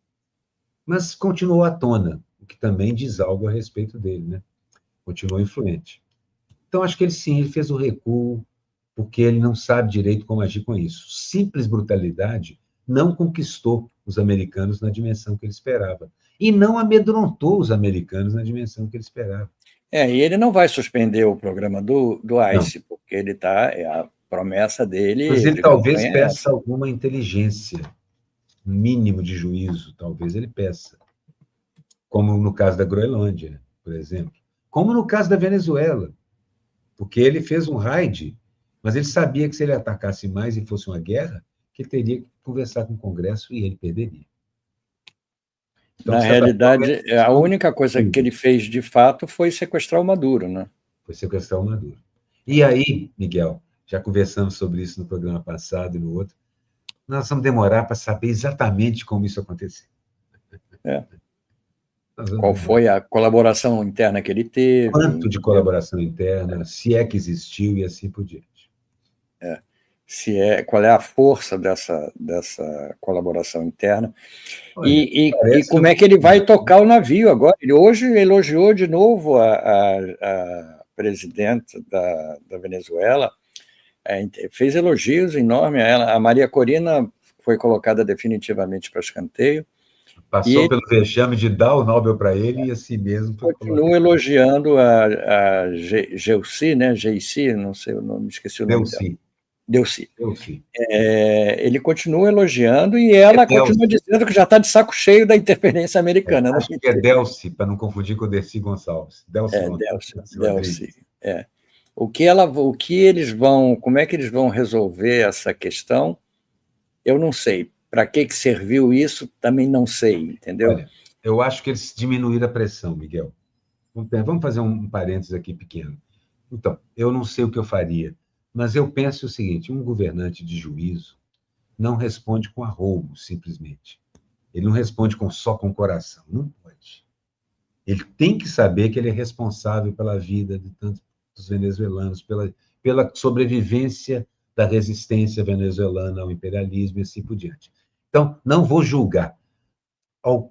[SPEAKER 3] Mas continuou à tona, o que também diz algo a respeito dele, né? Continuou influente. Então, acho que ele fez o recuo porque ele não sabe direito como agir com isso. Simples brutalidade não conquistou os americanos na dimensão que ele esperava. E não amedrontou os americanos na dimensão que ele esperava.
[SPEAKER 2] E ele não vai suspender o programa do
[SPEAKER 3] Não.
[SPEAKER 2] ICE, porque ele está, a promessa dele
[SPEAKER 3] Mas ele
[SPEAKER 2] de
[SPEAKER 3] talvez
[SPEAKER 2] campanha é
[SPEAKER 3] peça
[SPEAKER 2] essa.
[SPEAKER 3] alguma inteligência, um mínimo de juízo, talvez ele peça. Como no caso da Groenlândia, por exemplo. Como no caso da Venezuela, porque ele fez um raid, mas ele sabia que se ele atacasse mais e fosse uma guerra, que ele teria que conversar com o Congresso e ele perderia. Então,
[SPEAKER 2] Na
[SPEAKER 3] de certa forma,
[SPEAKER 2] realidade, a única coisa que ele fez de fato foi sequestrar o Maduro, né?
[SPEAKER 3] Foi sequestrar o Maduro. E aí, Miguel, já conversamos sobre isso no programa passado e no outro, nós vamos demorar para saber exatamente como isso aconteceu.
[SPEAKER 2] Qual foi a colaboração interna que ele teve?
[SPEAKER 3] Quanto de colaboração interna, se é que existiu e assim por diante.
[SPEAKER 2] Qual é a força dessa colaboração interna. Olha, e como é que ele vai tocar o navio agora. Ele hoje elogiou de novo a presidente da Venezuela, fez elogios enormes a ela. A Maria Corina foi colocada definitivamente para escanteio.
[SPEAKER 3] Passou pelo vexame de dar o Nobel para ele e assim mesmo.
[SPEAKER 2] Continua elogiando a Geuci, né? Geici, não sei o nome, esqueci o nome dela. Delcy. Ele continua elogiando e ela continua dizendo que já está de saco cheio da interferência americana.
[SPEAKER 3] Acho que é Delcy, para não confundir com o Dercy Gonçalves.
[SPEAKER 2] Delcy. Como é que eles vão resolver essa questão? Eu não sei. Para que serviu isso? Também não sei, entendeu?
[SPEAKER 3] Olha, eu acho que eles diminuíram a pressão, Miguel. Vamos fazer um parênteses aqui pequeno. Então, eu não sei o que eu faria, mas eu penso o seguinte: um governante de juízo não responde com arroubo, simplesmente. Ele não responde só com o coração. Não pode. Ele tem que saber que ele é responsável pela vida de tantos venezuelanos, pela sobrevivência da resistência venezuelana ao imperialismo e assim por diante. Então, não vou julgar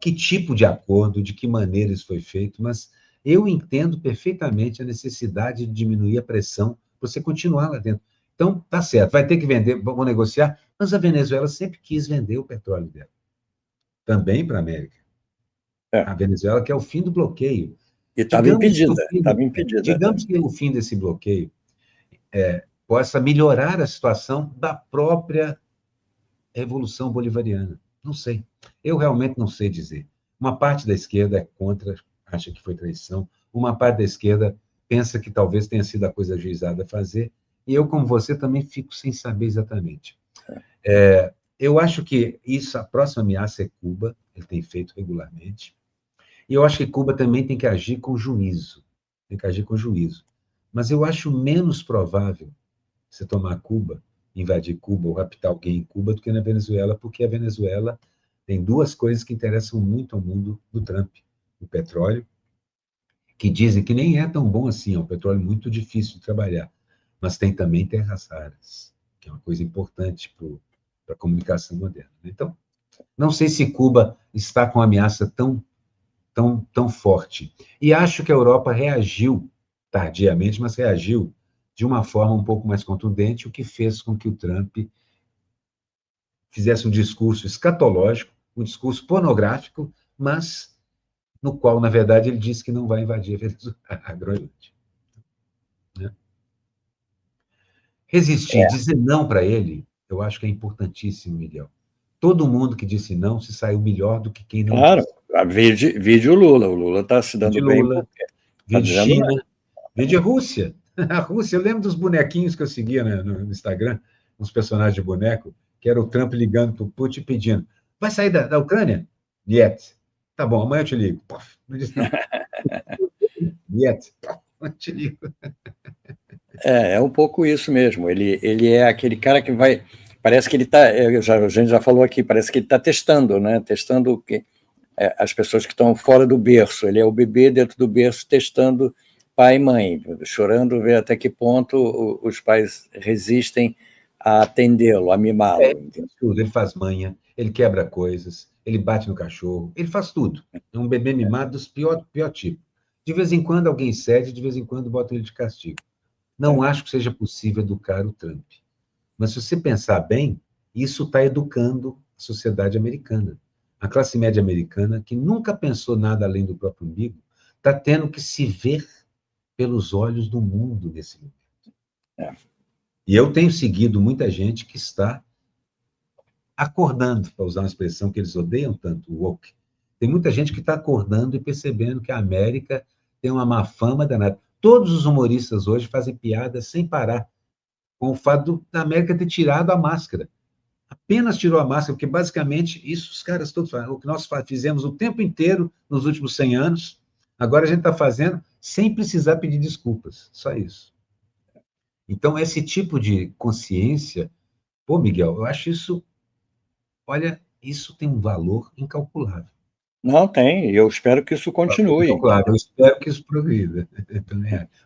[SPEAKER 3] que tipo de acordo, de que maneira isso foi feito, mas eu entendo perfeitamente a necessidade de diminuir a pressão para você continuar lá dentro. Então, tá certo, vai ter que vender, vamos negociar, mas a Venezuela sempre quis vender o petróleo dela. Também para a América. A Venezuela quer o fim do bloqueio.
[SPEAKER 2] E estava impedida.
[SPEAKER 3] Digamos que o fim desse bloqueio possa melhorar a situação da própria Revolução Bolivariana. Não sei. Eu realmente não sei dizer. Uma parte da esquerda é contra, acha que foi traição. Uma parte da esquerda pensa que talvez tenha sido a coisa ajuizada a fazer. E eu, como você, também fico sem saber exatamente. Eu acho que a próxima ameaça é Cuba. Ele tem feito regularmente. E eu acho que Cuba também tem que agir com juízo. Tem que agir com juízo. Mas eu acho menos provável você tomar Cuba, invadir Cuba ou raptar alguém em Cuba do que na Venezuela, porque a Venezuela tem duas coisas que interessam muito ao mundo do Trump. O petróleo, que dizem que nem é tão bom assim, é um petróleo muito difícil de trabalhar, mas tem também terras raras, que é uma coisa importante para a comunicação moderna. Então, não sei se Cuba está com uma ameaça tão forte. E acho que a Europa reagiu tardiamente, mas reagiu de uma forma um pouco mais contundente, o que fez com que o Trump fizesse um discurso escatológico, um discurso pornográfico, mas no qual, na verdade, ele disse que não vai invadir a Groenlândia. Resistir, dizer não para ele, eu acho que é importantíssimo, Miguel. Todo mundo que disse não se saiu melhor do que quem não disse.
[SPEAKER 2] Claro, vídeo Lula. O Lula está se dando bem.
[SPEAKER 3] Vídeo China, vídeo Rússia. A Rússia, eu lembro dos bonequinhos que eu seguia no Instagram, uns personagens de boneco, que era o Trump ligando para o Putin pedindo: vai sair da Ucrânia? Niet. Tá bom, amanhã eu te ligo. Puff, não disse não. Niet. Eu te ligo.
[SPEAKER 2] É um pouco isso mesmo. Ele é aquele cara que vai... Parece que ele está... A gente já falou aqui, parece que ele está testando, né? Testando as pessoas que estão fora do berço. Ele é o bebê dentro do berço testando pai e mãe, chorando, ver até que ponto os pais resistem a atendê-lo, a mimá-lo.
[SPEAKER 3] Ele faz manha, ele quebra coisas, ele bate no cachorro, ele faz tudo. É um bebê mimado dos pior tipo. De vez em quando alguém cede, de vez em quando bota ele de castigo. Não acho que seja possível educar o Trump. Mas, se você pensar bem, isso está educando a sociedade americana. A classe média americana, que nunca pensou nada além do próprio umbigo, está tendo que se ver pelos olhos do mundo nesse momento. E eu tenho seguido muita gente que está acordando, para usar uma expressão que eles odeiam tanto, woke. Tem muita gente que está acordando e percebendo que a América tem uma má fama danada. Todos os humoristas hoje fazem piadas sem parar com o fato da América ter tirado a máscara. Apenas tirou a máscara, porque basicamente isso os caras todos fazem. O que nós fizemos o tempo inteiro nos últimos 100 anos, agora a gente está fazendo sem precisar pedir desculpas. Só isso. Então, esse tipo de consciência, pô, Miguel, eu acho isso, olha, isso tem um valor incalculável.
[SPEAKER 2] Não, tem, eu espero que isso continue.
[SPEAKER 3] Incalculável, eu espero que isso progrida.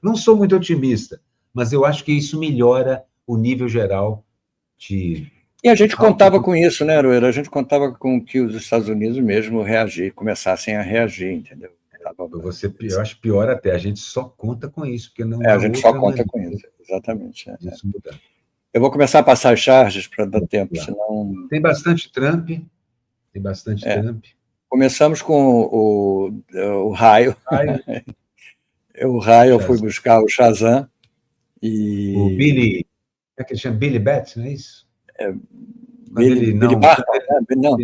[SPEAKER 3] Não sou muito otimista, mas eu acho que isso melhora o nível geral de...
[SPEAKER 2] E a gente contava com isso, né, Aroeira? A gente contava com que os Estados Unidos mesmo começassem a reagir, entendeu?
[SPEAKER 3] Eu acho pior até, a gente só conta com isso, porque não
[SPEAKER 2] a gente só conta com isso, exatamente.
[SPEAKER 3] Isso muda.
[SPEAKER 2] Eu vou começar a passar as charges para dar tempo, senão...
[SPEAKER 3] Tem bastante Trump, Trump.
[SPEAKER 2] Começamos com o raio. O raio, eu fui buscar o Shazam e...
[SPEAKER 3] O Billy... É que ele chama Billy Batts, não é isso?
[SPEAKER 2] Billy Barton, não.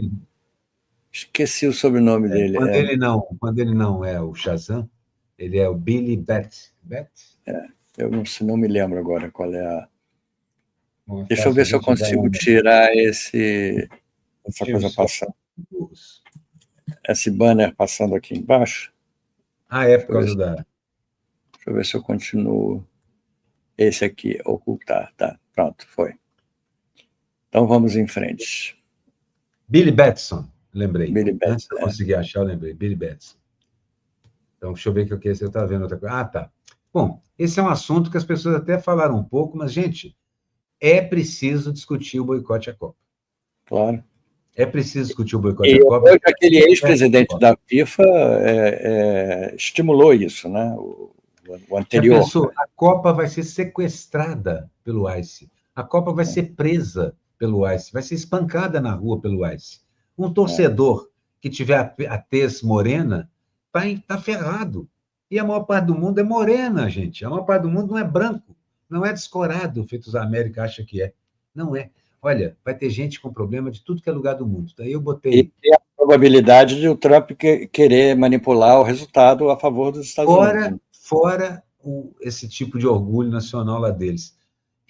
[SPEAKER 2] Esqueci o sobrenome dele.
[SPEAKER 3] Quando ele não é o Shazam, ele é o Billy Batts.
[SPEAKER 2] Eu não me lembro agora qual é a... Deixa eu ver se eu consigo tirar essa coisa passando. Esse banner passando aqui embaixo.
[SPEAKER 3] É por causa da...
[SPEAKER 2] Deixa eu ver se eu continuo. Esse aqui, ocultar. Tá, pronto, foi. Então vamos em frente.
[SPEAKER 3] Billy Batson, lembrei.
[SPEAKER 2] Billy Batson.
[SPEAKER 3] Antes de eu conseguir achar, eu lembrei. Billy Batson. Então, deixa eu ver o que eu estava vendo outra coisa. Tá. Bom, esse é um assunto que as pessoas até falaram um pouco, mas, gente, é preciso discutir o boicote à Copa.
[SPEAKER 2] Claro.
[SPEAKER 3] É preciso discutir o boicote à Copa.
[SPEAKER 2] Hoje, aquele ex-presidente da FIFA estimulou isso, né? O anterior.
[SPEAKER 3] Pensou, a Copa vai ser sequestrada pelo ICE. A Copa vai ser presa pelo ICE, vai ser espancada na rua pelo ICE. Um torcedor que tiver a tez morena está ferrado. E a maior parte do mundo é morena, gente. A maior parte do mundo não é branco, não é descorado, feito a América acha que é. Não é. Olha, vai ter gente com problema de tudo que é lugar do mundo. Daí eu botei...
[SPEAKER 2] E a probabilidade de o Trump querer manipular o resultado a favor dos Estados Unidos.
[SPEAKER 3] Fora esse tipo de orgulho nacional lá deles.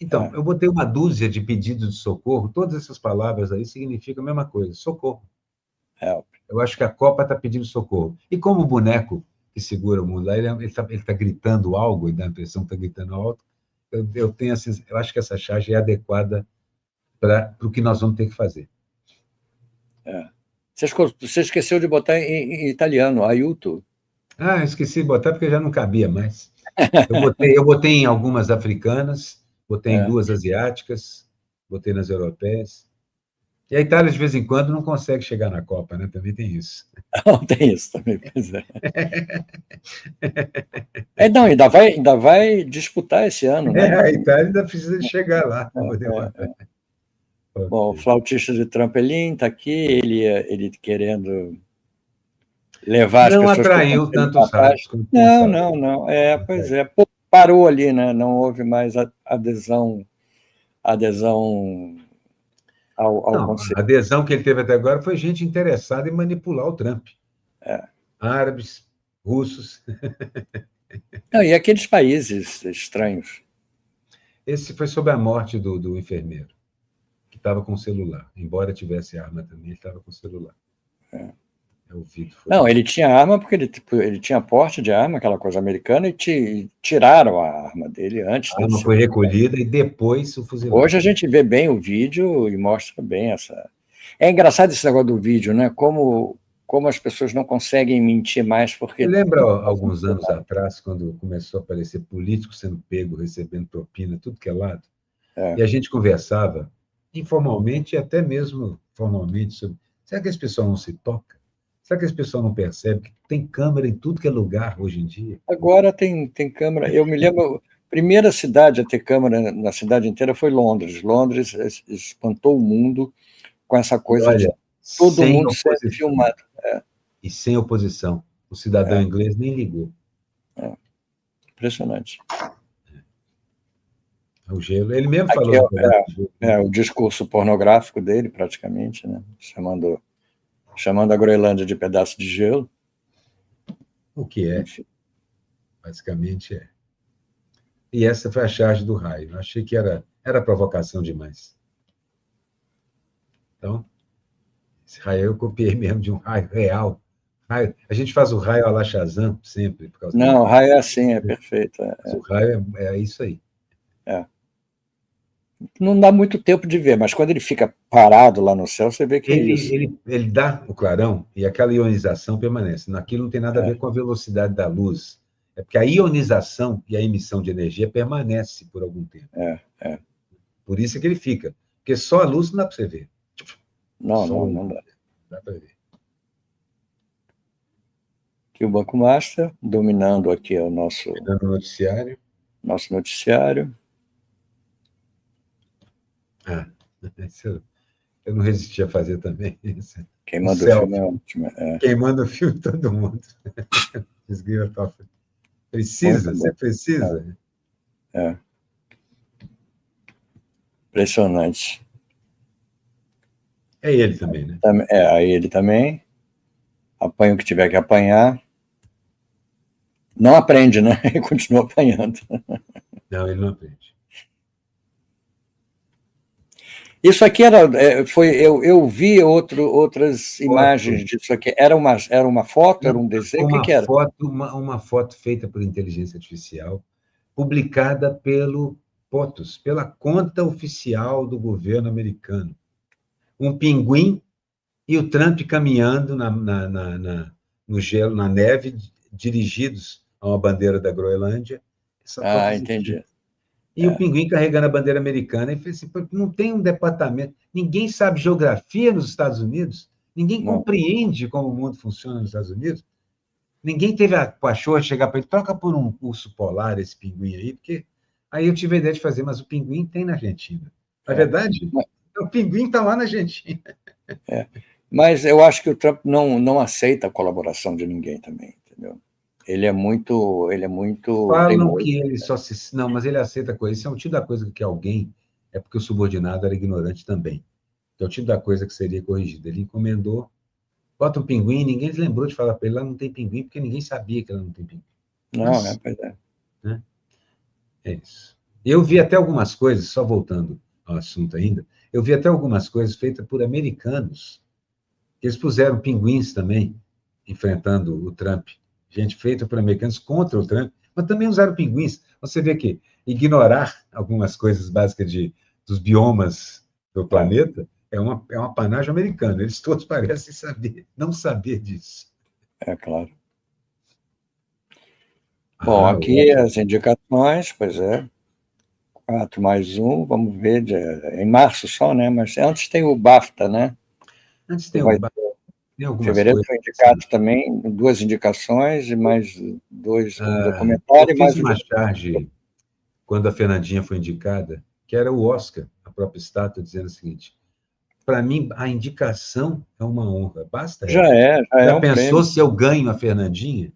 [SPEAKER 3] Então, eu botei uma dúzia de pedidos de socorro, todas essas palavras aí significam a mesma coisa, socorro.
[SPEAKER 2] Help.
[SPEAKER 3] Eu acho que a Copa está pedindo socorro. E como o boneco que segura o mundo lá, ele está gritando algo, e dá a impressão que está gritando alto, eu acho que essa charge é adequada para o que nós vamos ter que fazer.
[SPEAKER 2] Você esqueceu de botar em italiano, aiuto.
[SPEAKER 3] Esqueci de botar porque já não cabia mais. Eu botei em algumas africanas, botei em 2 asiáticas, botei nas europeias. E a Itália, de vez em quando, não consegue chegar na Copa, né? Também tem isso.
[SPEAKER 2] Não, tem isso também, pois é. Não, ainda vai disputar esse ano, né?
[SPEAKER 3] A Itália ainda precisa de chegar lá.
[SPEAKER 2] Bom, o flautista de trampolim está aqui, ele querendo levar as pessoas...
[SPEAKER 3] Não atraiu tantos rádios.
[SPEAKER 2] Não. Pois é. Parou ali, né? Não houve mais adesão ao conselho.
[SPEAKER 3] A adesão que ele teve até agora foi gente interessada em manipular o Trump. Árabes, russos.
[SPEAKER 2] E aqueles países estranhos.
[SPEAKER 3] Esse foi sobre a morte do enfermeiro, que estava com celular. Embora tivesse arma também, ele estava com celular.
[SPEAKER 2] Não, ele tinha arma porque ele tinha porte de arma, aquela coisa americana, e tiraram a arma dele antes.
[SPEAKER 3] A arma foi recolhida e depois o fuzilaram.
[SPEAKER 2] Hoje a gente vê bem o vídeo e mostra bem essa... É engraçado esse negócio do vídeo, né? Como as pessoas não conseguem mentir mais porque...
[SPEAKER 3] Você lembra, alguns anos atrás, quando começou a aparecer político sendo pego, recebendo propina, tudo que é lado? E a gente conversava informalmente e até mesmo formalmente sobre... Será que esse pessoal não se toca? Será que esse pessoal não percebe que tem câmera em tudo que é lugar hoje em dia?
[SPEAKER 2] Agora tem câmera. Eu me lembro, primeira cidade a ter câmera na cidade inteira foi Londres. Londres espantou o mundo com essa coisa de todo mundo ser filmado.
[SPEAKER 3] E sem oposição. O cidadão inglês nem ligou.
[SPEAKER 2] Impressionante.
[SPEAKER 3] O gelo. Ele mesmo falou.
[SPEAKER 2] O discurso pornográfico dele, praticamente, né? Chamando a Groenlândia de pedaço de gelo.
[SPEAKER 3] O que é? Enfim. Basicamente é. E essa foi a charge do raio. Eu achei que era provocação demais. Então, esse raio eu copiei mesmo de um raio real. A gente faz o raio à la Shazam sempre. Por causa
[SPEAKER 2] o raio é assim, é perfeito.
[SPEAKER 3] O raio é isso aí.
[SPEAKER 2] Não dá muito tempo de ver, mas quando ele fica parado lá no céu, você vê que é isso.
[SPEAKER 3] Ele dá o clarão e aquela ionização permanece. Aquilo não tem nada a ver com a velocidade da luz. É porque a ionização e a emissão de energia permanece por algum tempo. Por isso é que ele fica. Porque só a luz não dá para você ver.
[SPEAKER 2] Não dá.
[SPEAKER 3] Dá para ver.
[SPEAKER 2] Aqui o Banco Master, dominando aqui o nosso noticiário.
[SPEAKER 3] Eu não resisti a fazer também.
[SPEAKER 2] Quem manda o filme é ótimo.
[SPEAKER 3] Quem manda o filme, todo mundo. Precisa, você precisa.
[SPEAKER 2] Impressionante.
[SPEAKER 3] É ele também, né?
[SPEAKER 2] Aí ele também. Apanha o que tiver que apanhar. Não aprende, né? Ele continua apanhando.
[SPEAKER 3] Não, ele não aprende.
[SPEAKER 2] Isso aqui eu vi outras imagens disso aqui. Era uma foto, era um desenho? O que era?
[SPEAKER 3] Uma foto feita por inteligência artificial, publicada pelo POTUS, pela conta oficial do governo americano. Um pinguim e o Trump caminhando no gelo, na neve, dirigidos a uma bandeira da Groenlândia.
[SPEAKER 2] Entendi.
[SPEAKER 3] E o pinguim carregando a bandeira americana. E fez assim, não tem um departamento. Ninguém sabe geografia nos Estados Unidos. Ninguém compreende como o mundo funciona nos Estados Unidos. Ninguém teve a pachorra de chegar para ele, troca por um urso polar esse pinguim aí, porque aí eu tive a ideia de fazer, mas o pinguim tem na Argentina. Na verdade, o pinguim está lá na Argentina.
[SPEAKER 2] Mas eu acho que o Trump não aceita a colaboração de ninguém também, entendeu? Ele é muito
[SPEAKER 3] Falam
[SPEAKER 2] teimoso,
[SPEAKER 3] que ele só se... Não, mas ele aceita coisa. Isso é um tipo da coisa que alguém... É porque o subordinado era ignorante também. Que é o tipo da coisa que seria corrigida. Ele encomendou, bota um pinguim, ninguém se lembrou de falar para ele, lá não tem pinguim, porque ninguém sabia que ela não tem pinguim.
[SPEAKER 2] Pois é.
[SPEAKER 3] Né? É isso. Eu vi até algumas coisas, só voltando ao assunto ainda, eu vi até algumas coisas feitas por americanos. Eles puseram pinguins também, enfrentando o Trump. Gente feita por americanos contra o Trump, mas também usaram pinguins. Você vê que ignorar algumas coisas básicas dos biomas do planeta é uma panagem americana. Eles todos parecem não saber disso.
[SPEAKER 2] É claro. Bom, aqui as indicações, pois é. 4 mais 1, vamos ver, em março só, né? Mas antes tem o BAFTA, né?
[SPEAKER 3] Antes tem o BAFTA.
[SPEAKER 2] Em fevereiro foi indicado também 2 indicações e mais 2 documentários.
[SPEAKER 3] Eu fiz uma charge quando a Fernandinha foi indicada, que era o Oscar, a própria estátua, dizendo o seguinte: para mim, a indicação é uma honra, basta
[SPEAKER 2] já
[SPEAKER 3] um pensou prêmio. Se eu ganho a Fernandinha?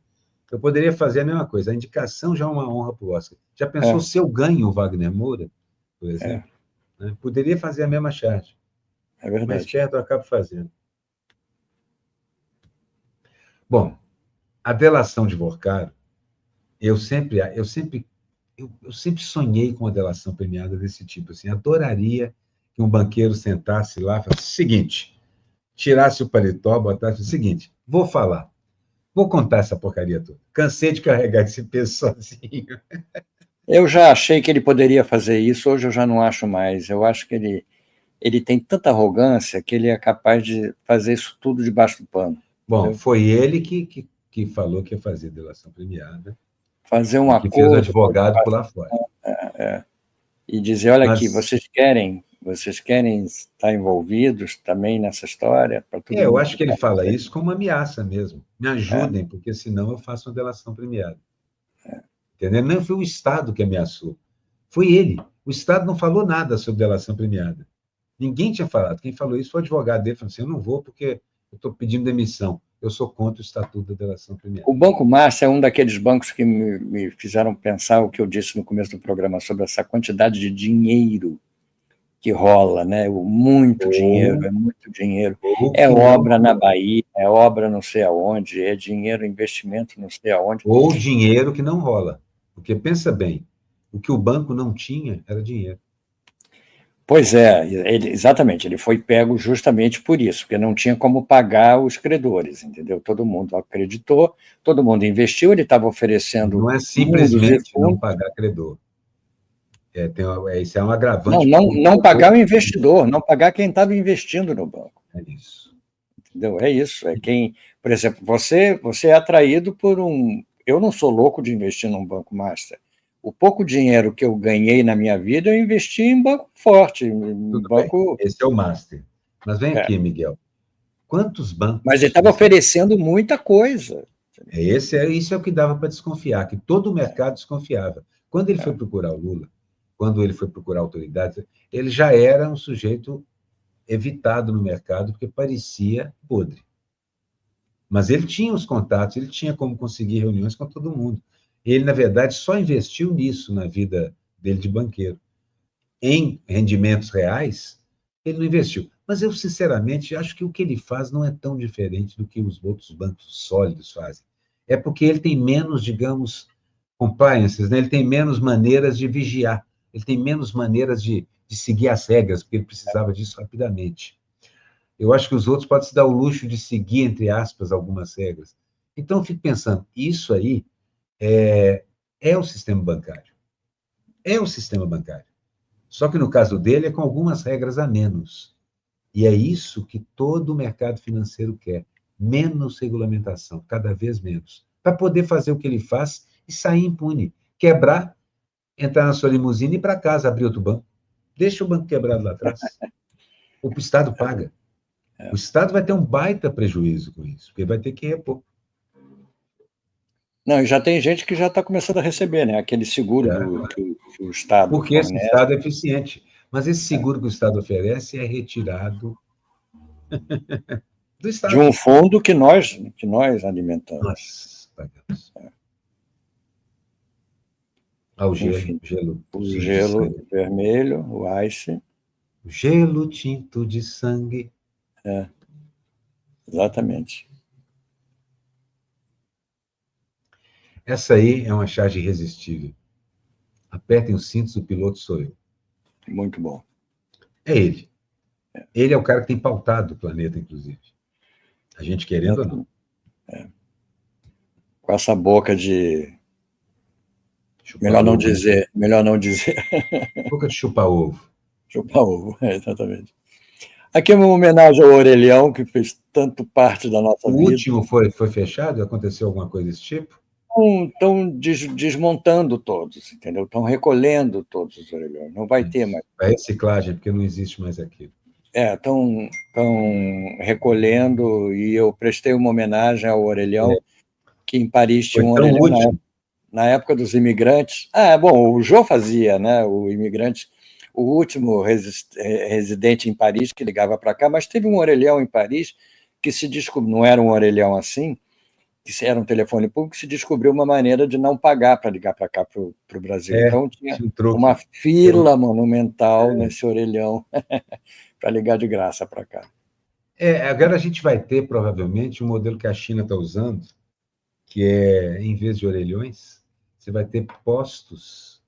[SPEAKER 3] Eu poderia fazer a mesma coisa, a indicação já é uma honra para o Oscar. Já pensou se eu ganho o Wagner Moura, por exemplo? Né? Poderia fazer a mesma charge.
[SPEAKER 2] É verdade.
[SPEAKER 3] Mas perto eu acabo fazendo. Bom, a delação de Vorcaro, eu sempre sonhei com uma delação premiada desse tipo. Assim, adoraria que um banqueiro sentasse lá e falasse o seguinte, tirasse o paletó, botasse o seguinte, vou contar essa porcaria toda. Cansei de carregar esse peso sozinho.
[SPEAKER 2] Eu já achei que ele poderia fazer isso, hoje eu já não acho mais. Eu acho que ele tem tanta arrogância que ele é capaz de fazer isso tudo debaixo do pano.
[SPEAKER 3] Bom, entendeu? Foi ele que falou que ia fazer delação premiada.
[SPEAKER 2] Fazer um acordo.
[SPEAKER 3] Que fez o advogado pular fora.
[SPEAKER 2] E dizer, olha aqui, vocês querem estar envolvidos também nessa história?
[SPEAKER 3] Eu acho que ele fala isso como uma ameaça mesmo. Me ajudem, porque senão eu faço uma delação premiada. entendeu? Não foi o Estado que ameaçou, foi ele. O Estado não falou nada sobre delação premiada. Ninguém tinha falado. Quem falou isso foi o advogado dele, falou assim, eu não vou porque eu estou pedindo demissão. Eu sou contra o Estatuto da Delação Premiada.
[SPEAKER 2] O Banco Master é um daqueles bancos que me fizeram pensar o que eu disse no começo do programa sobre essa quantidade de dinheiro que rola, né? Muito dinheiro, é muito dinheiro. É obra na Bahia, é obra não sei aonde, é dinheiro, investimento não sei aonde.
[SPEAKER 3] Ou dinheiro que não rola. Porque, pensa bem, o que o banco não tinha era dinheiro.
[SPEAKER 2] Pois é, exatamente, ele foi pego justamente por isso, porque não tinha como pagar os credores, entendeu? Todo mundo acreditou, todo mundo investiu, ele estava oferecendo...
[SPEAKER 3] Não é simplesmente não pagar credor. Isso é um agravante.
[SPEAKER 2] Não pagar o investidor, não pagar quem estava investindo no banco.
[SPEAKER 3] É isso.
[SPEAKER 2] Entendeu? É isso. É quem, por exemplo, você é atraído por um... Eu não sou louco de investir num Banco Master. O pouco dinheiro que eu ganhei na minha vida, eu investi em banco forte. Banco...
[SPEAKER 3] Esse é o Master. Mas vem aqui, Miguel. Quantos bancos...
[SPEAKER 2] Mas ele estava oferecendo muita coisa.
[SPEAKER 3] Isso é o que dava para desconfiar, que todo o mercado desconfiava. Quando ele foi procurar o Lula, quando ele foi procurar autoridades, ele já era um sujeito evitado no mercado, porque parecia podre. Mas ele tinha os contatos, ele tinha como conseguir reuniões com todo mundo. Ele, na verdade, só investiu nisso na vida dele de banqueiro. Em rendimentos reais, ele não investiu. Mas eu, sinceramente, acho que o que ele faz não é tão diferente do que os outros bancos sólidos fazem. É porque ele tem menos, digamos, compliances, né? Ele tem menos maneiras de vigiar, ele tem menos maneiras de seguir as regras, porque ele precisava disso rapidamente. Eu acho que os outros podem se dar o luxo de seguir, entre aspas, algumas regras. Então, eu fico pensando, isso aí é o sistema bancário. É o sistema bancário. Só que no caso dele é com algumas regras a menos. E é isso que todo o mercado financeiro quer. Menos regulamentação, cada vez menos. Para poder fazer o que ele faz e sair impune. Quebrar, entrar na sua limusine e ir para casa, abrir outro banco. Deixa o banco quebrado lá atrás. O Estado paga. O Estado vai ter um baita prejuízo com isso, porque vai ter que repor.
[SPEAKER 2] Não, e já tem gente que já está começando a receber, né? Aquele seguro que o Estado
[SPEAKER 3] porque fornece. Esse Estado é eficiente. Mas esse seguro que o Estado oferece é retirado do Estado.
[SPEAKER 2] De um fundo que nós alimentamos.
[SPEAKER 3] Nós pagamos. O
[SPEAKER 2] gelo vermelho, o ice.
[SPEAKER 3] O gelo tinto de sangue.
[SPEAKER 2] Exatamente.
[SPEAKER 3] Essa aí é uma charge irresistível. Apertem os cintos, o piloto sou eu.
[SPEAKER 2] Muito bom.
[SPEAKER 3] É ele. Ele é o cara que tem pautado o planeta, inclusive. A gente querendo ou não.
[SPEAKER 2] Com essa boca de... Melhor não dizer.
[SPEAKER 3] Boca de chupar ovo.
[SPEAKER 2] Chupar ovo, exatamente. Aqui é uma homenagem ao Orelhão, que fez tanto parte da nossa vida.
[SPEAKER 3] O último foi fechado? Aconteceu alguma coisa desse tipo?
[SPEAKER 2] Estão desmontando todos, entendeu? Estão recolhendo todos os orelhões. Não vai ter mais.
[SPEAKER 3] É reciclagem, porque não existe mais aquilo.
[SPEAKER 2] Estão recolhendo, e eu prestei uma homenagem ao Orelhão, que em Paris tinha um orelhão na época dos imigrantes. Bom, o Jô fazia, né? O imigrante, o último residente em Paris que ligava para cá, mas teve um orelhão em Paris que se descobriu, não era um orelhão assim, que era um telefone público, se descobriu uma maneira de não pagar para ligar para cá, para o Brasil. Então, tinha uma fila monumental nesse orelhão para ligar de graça para cá.
[SPEAKER 3] Agora a gente vai ter, provavelmente, um modelo que a China está usando, que é, em vez de orelhões, você vai ter postos,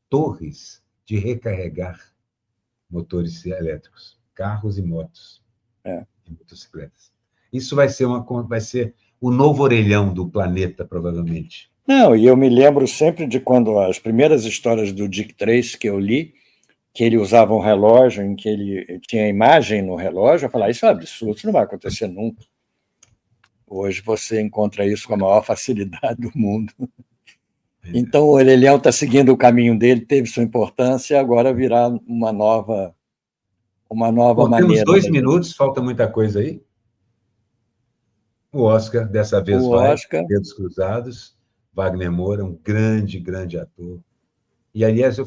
[SPEAKER 3] torres de recarregar motores elétricos, carros e motos, e motocicletas. Isso vai ser o novo orelhão do planeta, provavelmente.
[SPEAKER 2] Não, e eu me lembro sempre de quando as primeiras histórias do Dick Tracy que eu li, que ele usava um relógio em que ele tinha imagem no relógio, eu falava, isso é um absurdo, isso não vai acontecer nunca. Hoje você encontra isso com a maior facilidade do mundo. Então o orelhão está seguindo o caminho dele, teve sua importância, agora virá uma nova maneira.
[SPEAKER 3] Temos 2 minutos, falta muita coisa aí. O Oscar, dessa vez, dedos cruzados, Wagner Moura, um grande, grande ator. E, aliás,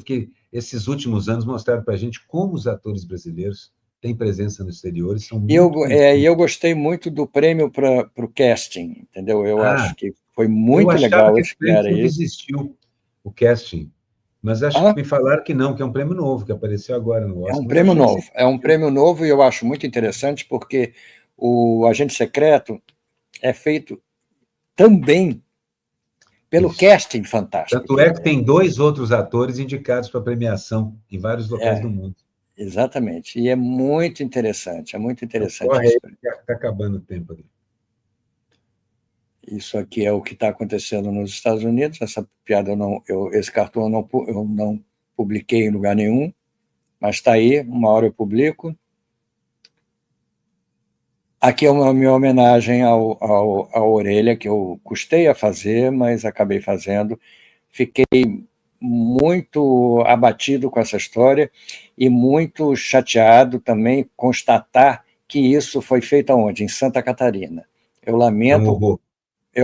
[SPEAKER 3] esses últimos anos mostraram para a gente como os atores brasileiros têm presença no exterior e são muito
[SPEAKER 2] E eu gostei muito do prêmio para o casting, entendeu? Eu acho que foi muito legal
[SPEAKER 3] que
[SPEAKER 2] esse prêmio
[SPEAKER 3] sempre existiu, o casting. Mas acho que me falaram que não, que é um prêmio novo, que apareceu agora no Oscar.
[SPEAKER 2] É um prêmio novo. É um prêmio novo e eu acho muito interessante porque o Agente Secreto é feito também pelo casting fantástico.
[SPEAKER 3] Tanto é que tem 2 outros atores indicados para premiação em vários locais do mundo.
[SPEAKER 2] Exatamente. E é muito interessante, é muito interessante.
[SPEAKER 3] Corre aí, está acabando o tempo ali.
[SPEAKER 2] Isso aqui é o que está acontecendo nos Estados Unidos. Essa piada, esse cartão eu não publiquei em lugar nenhum, mas está aí, uma hora eu publico. Aqui é uma minha homenagem à Orelha, que eu custei a fazer, mas acabei fazendo. Fiquei muito abatido com essa história e muito chateado também constatar que isso foi feito aonde? Em Santa Catarina. Eu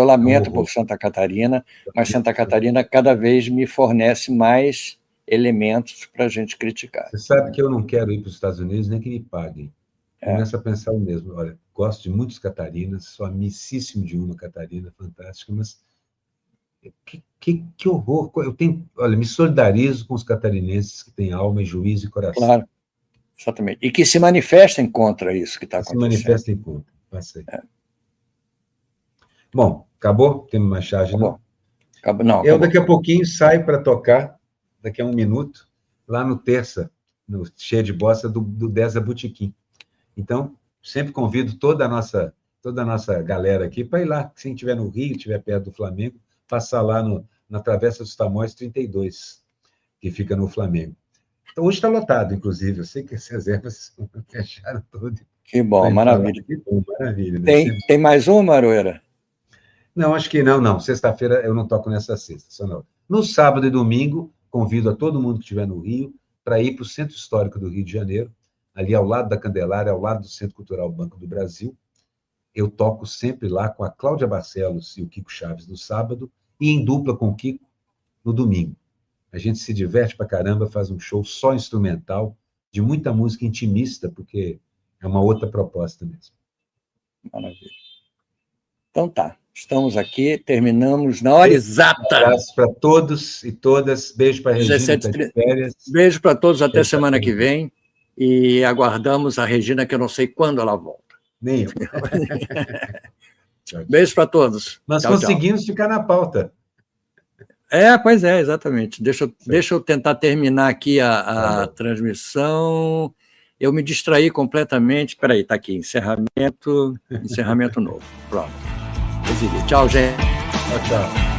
[SPEAKER 2] lamento por Santa Catarina, mas Santa Catarina cada vez me fornece mais elementos para a gente criticar.
[SPEAKER 3] Você sabe que eu não quero ir para os Estados Unidos nem que me paguem. Começa a pensar o mesmo. Olha, gosto de muitas Catarinas, sou amicíssimo de uma Catarina fantástica, mas que horror! Olha, me solidarizo com os catarinenses que têm alma e juízo e coração.
[SPEAKER 2] Claro, exatamente. E que se manifestem contra isso que está acontecendo.
[SPEAKER 3] Se manifestem contra, passei. Bom, acabou? Temos mais charge, não?
[SPEAKER 2] Não,
[SPEAKER 3] eu daqui a pouquinho saio para tocar, daqui a 1 minuto, lá no Terça, no Cheia de Bossa do Deza Botequim. Então, sempre convido toda a nossa galera aqui para ir lá. Se estiver no Rio, estiver perto do Flamengo, passar lá na Travessa dos Tamoios 32, que fica no Flamengo. Então, hoje está lotado, inclusive. Eu sei que as reservas fecharam todas.
[SPEAKER 2] Que bom, maravilha.
[SPEAKER 3] Que bom, maravilha. Né?
[SPEAKER 2] Tem mais uma, Aroeira?
[SPEAKER 3] Não, acho que não. Sexta-feira eu não toco nessa sexta, só não. No sábado e domingo, convido a todo mundo que estiver no Rio para ir para o Centro Histórico do Rio de Janeiro, ali ao lado da Candelária, ao lado do Centro Cultural Banco do Brasil. Eu toco sempre lá com a Cláudia Barcelos e o Kiko Chaves no sábado e em dupla com o Kiko no domingo. A gente se diverte pra caramba, faz um show só instrumental, de muita música intimista, porque é uma outra proposta mesmo.
[SPEAKER 2] Maravilha. Então tá, estamos aqui, terminamos na hora exata. Um
[SPEAKER 3] abraço para todos e todas, beijo para a Regina, tá de férias.
[SPEAKER 2] Beijo para todos, até semana que vem, e aguardamos a Regina, que eu não sei quando ela volta.
[SPEAKER 3] Nem eu.
[SPEAKER 2] Beijo para todos.
[SPEAKER 3] Nós conseguimos ficar na pauta.
[SPEAKER 2] Pois é, exatamente. Deixa eu tentar terminar aqui a transmissão. Eu me distraí completamente. Espera aí, está aqui, encerramento novo. Pronto. Tchau, gente.
[SPEAKER 3] Tchau.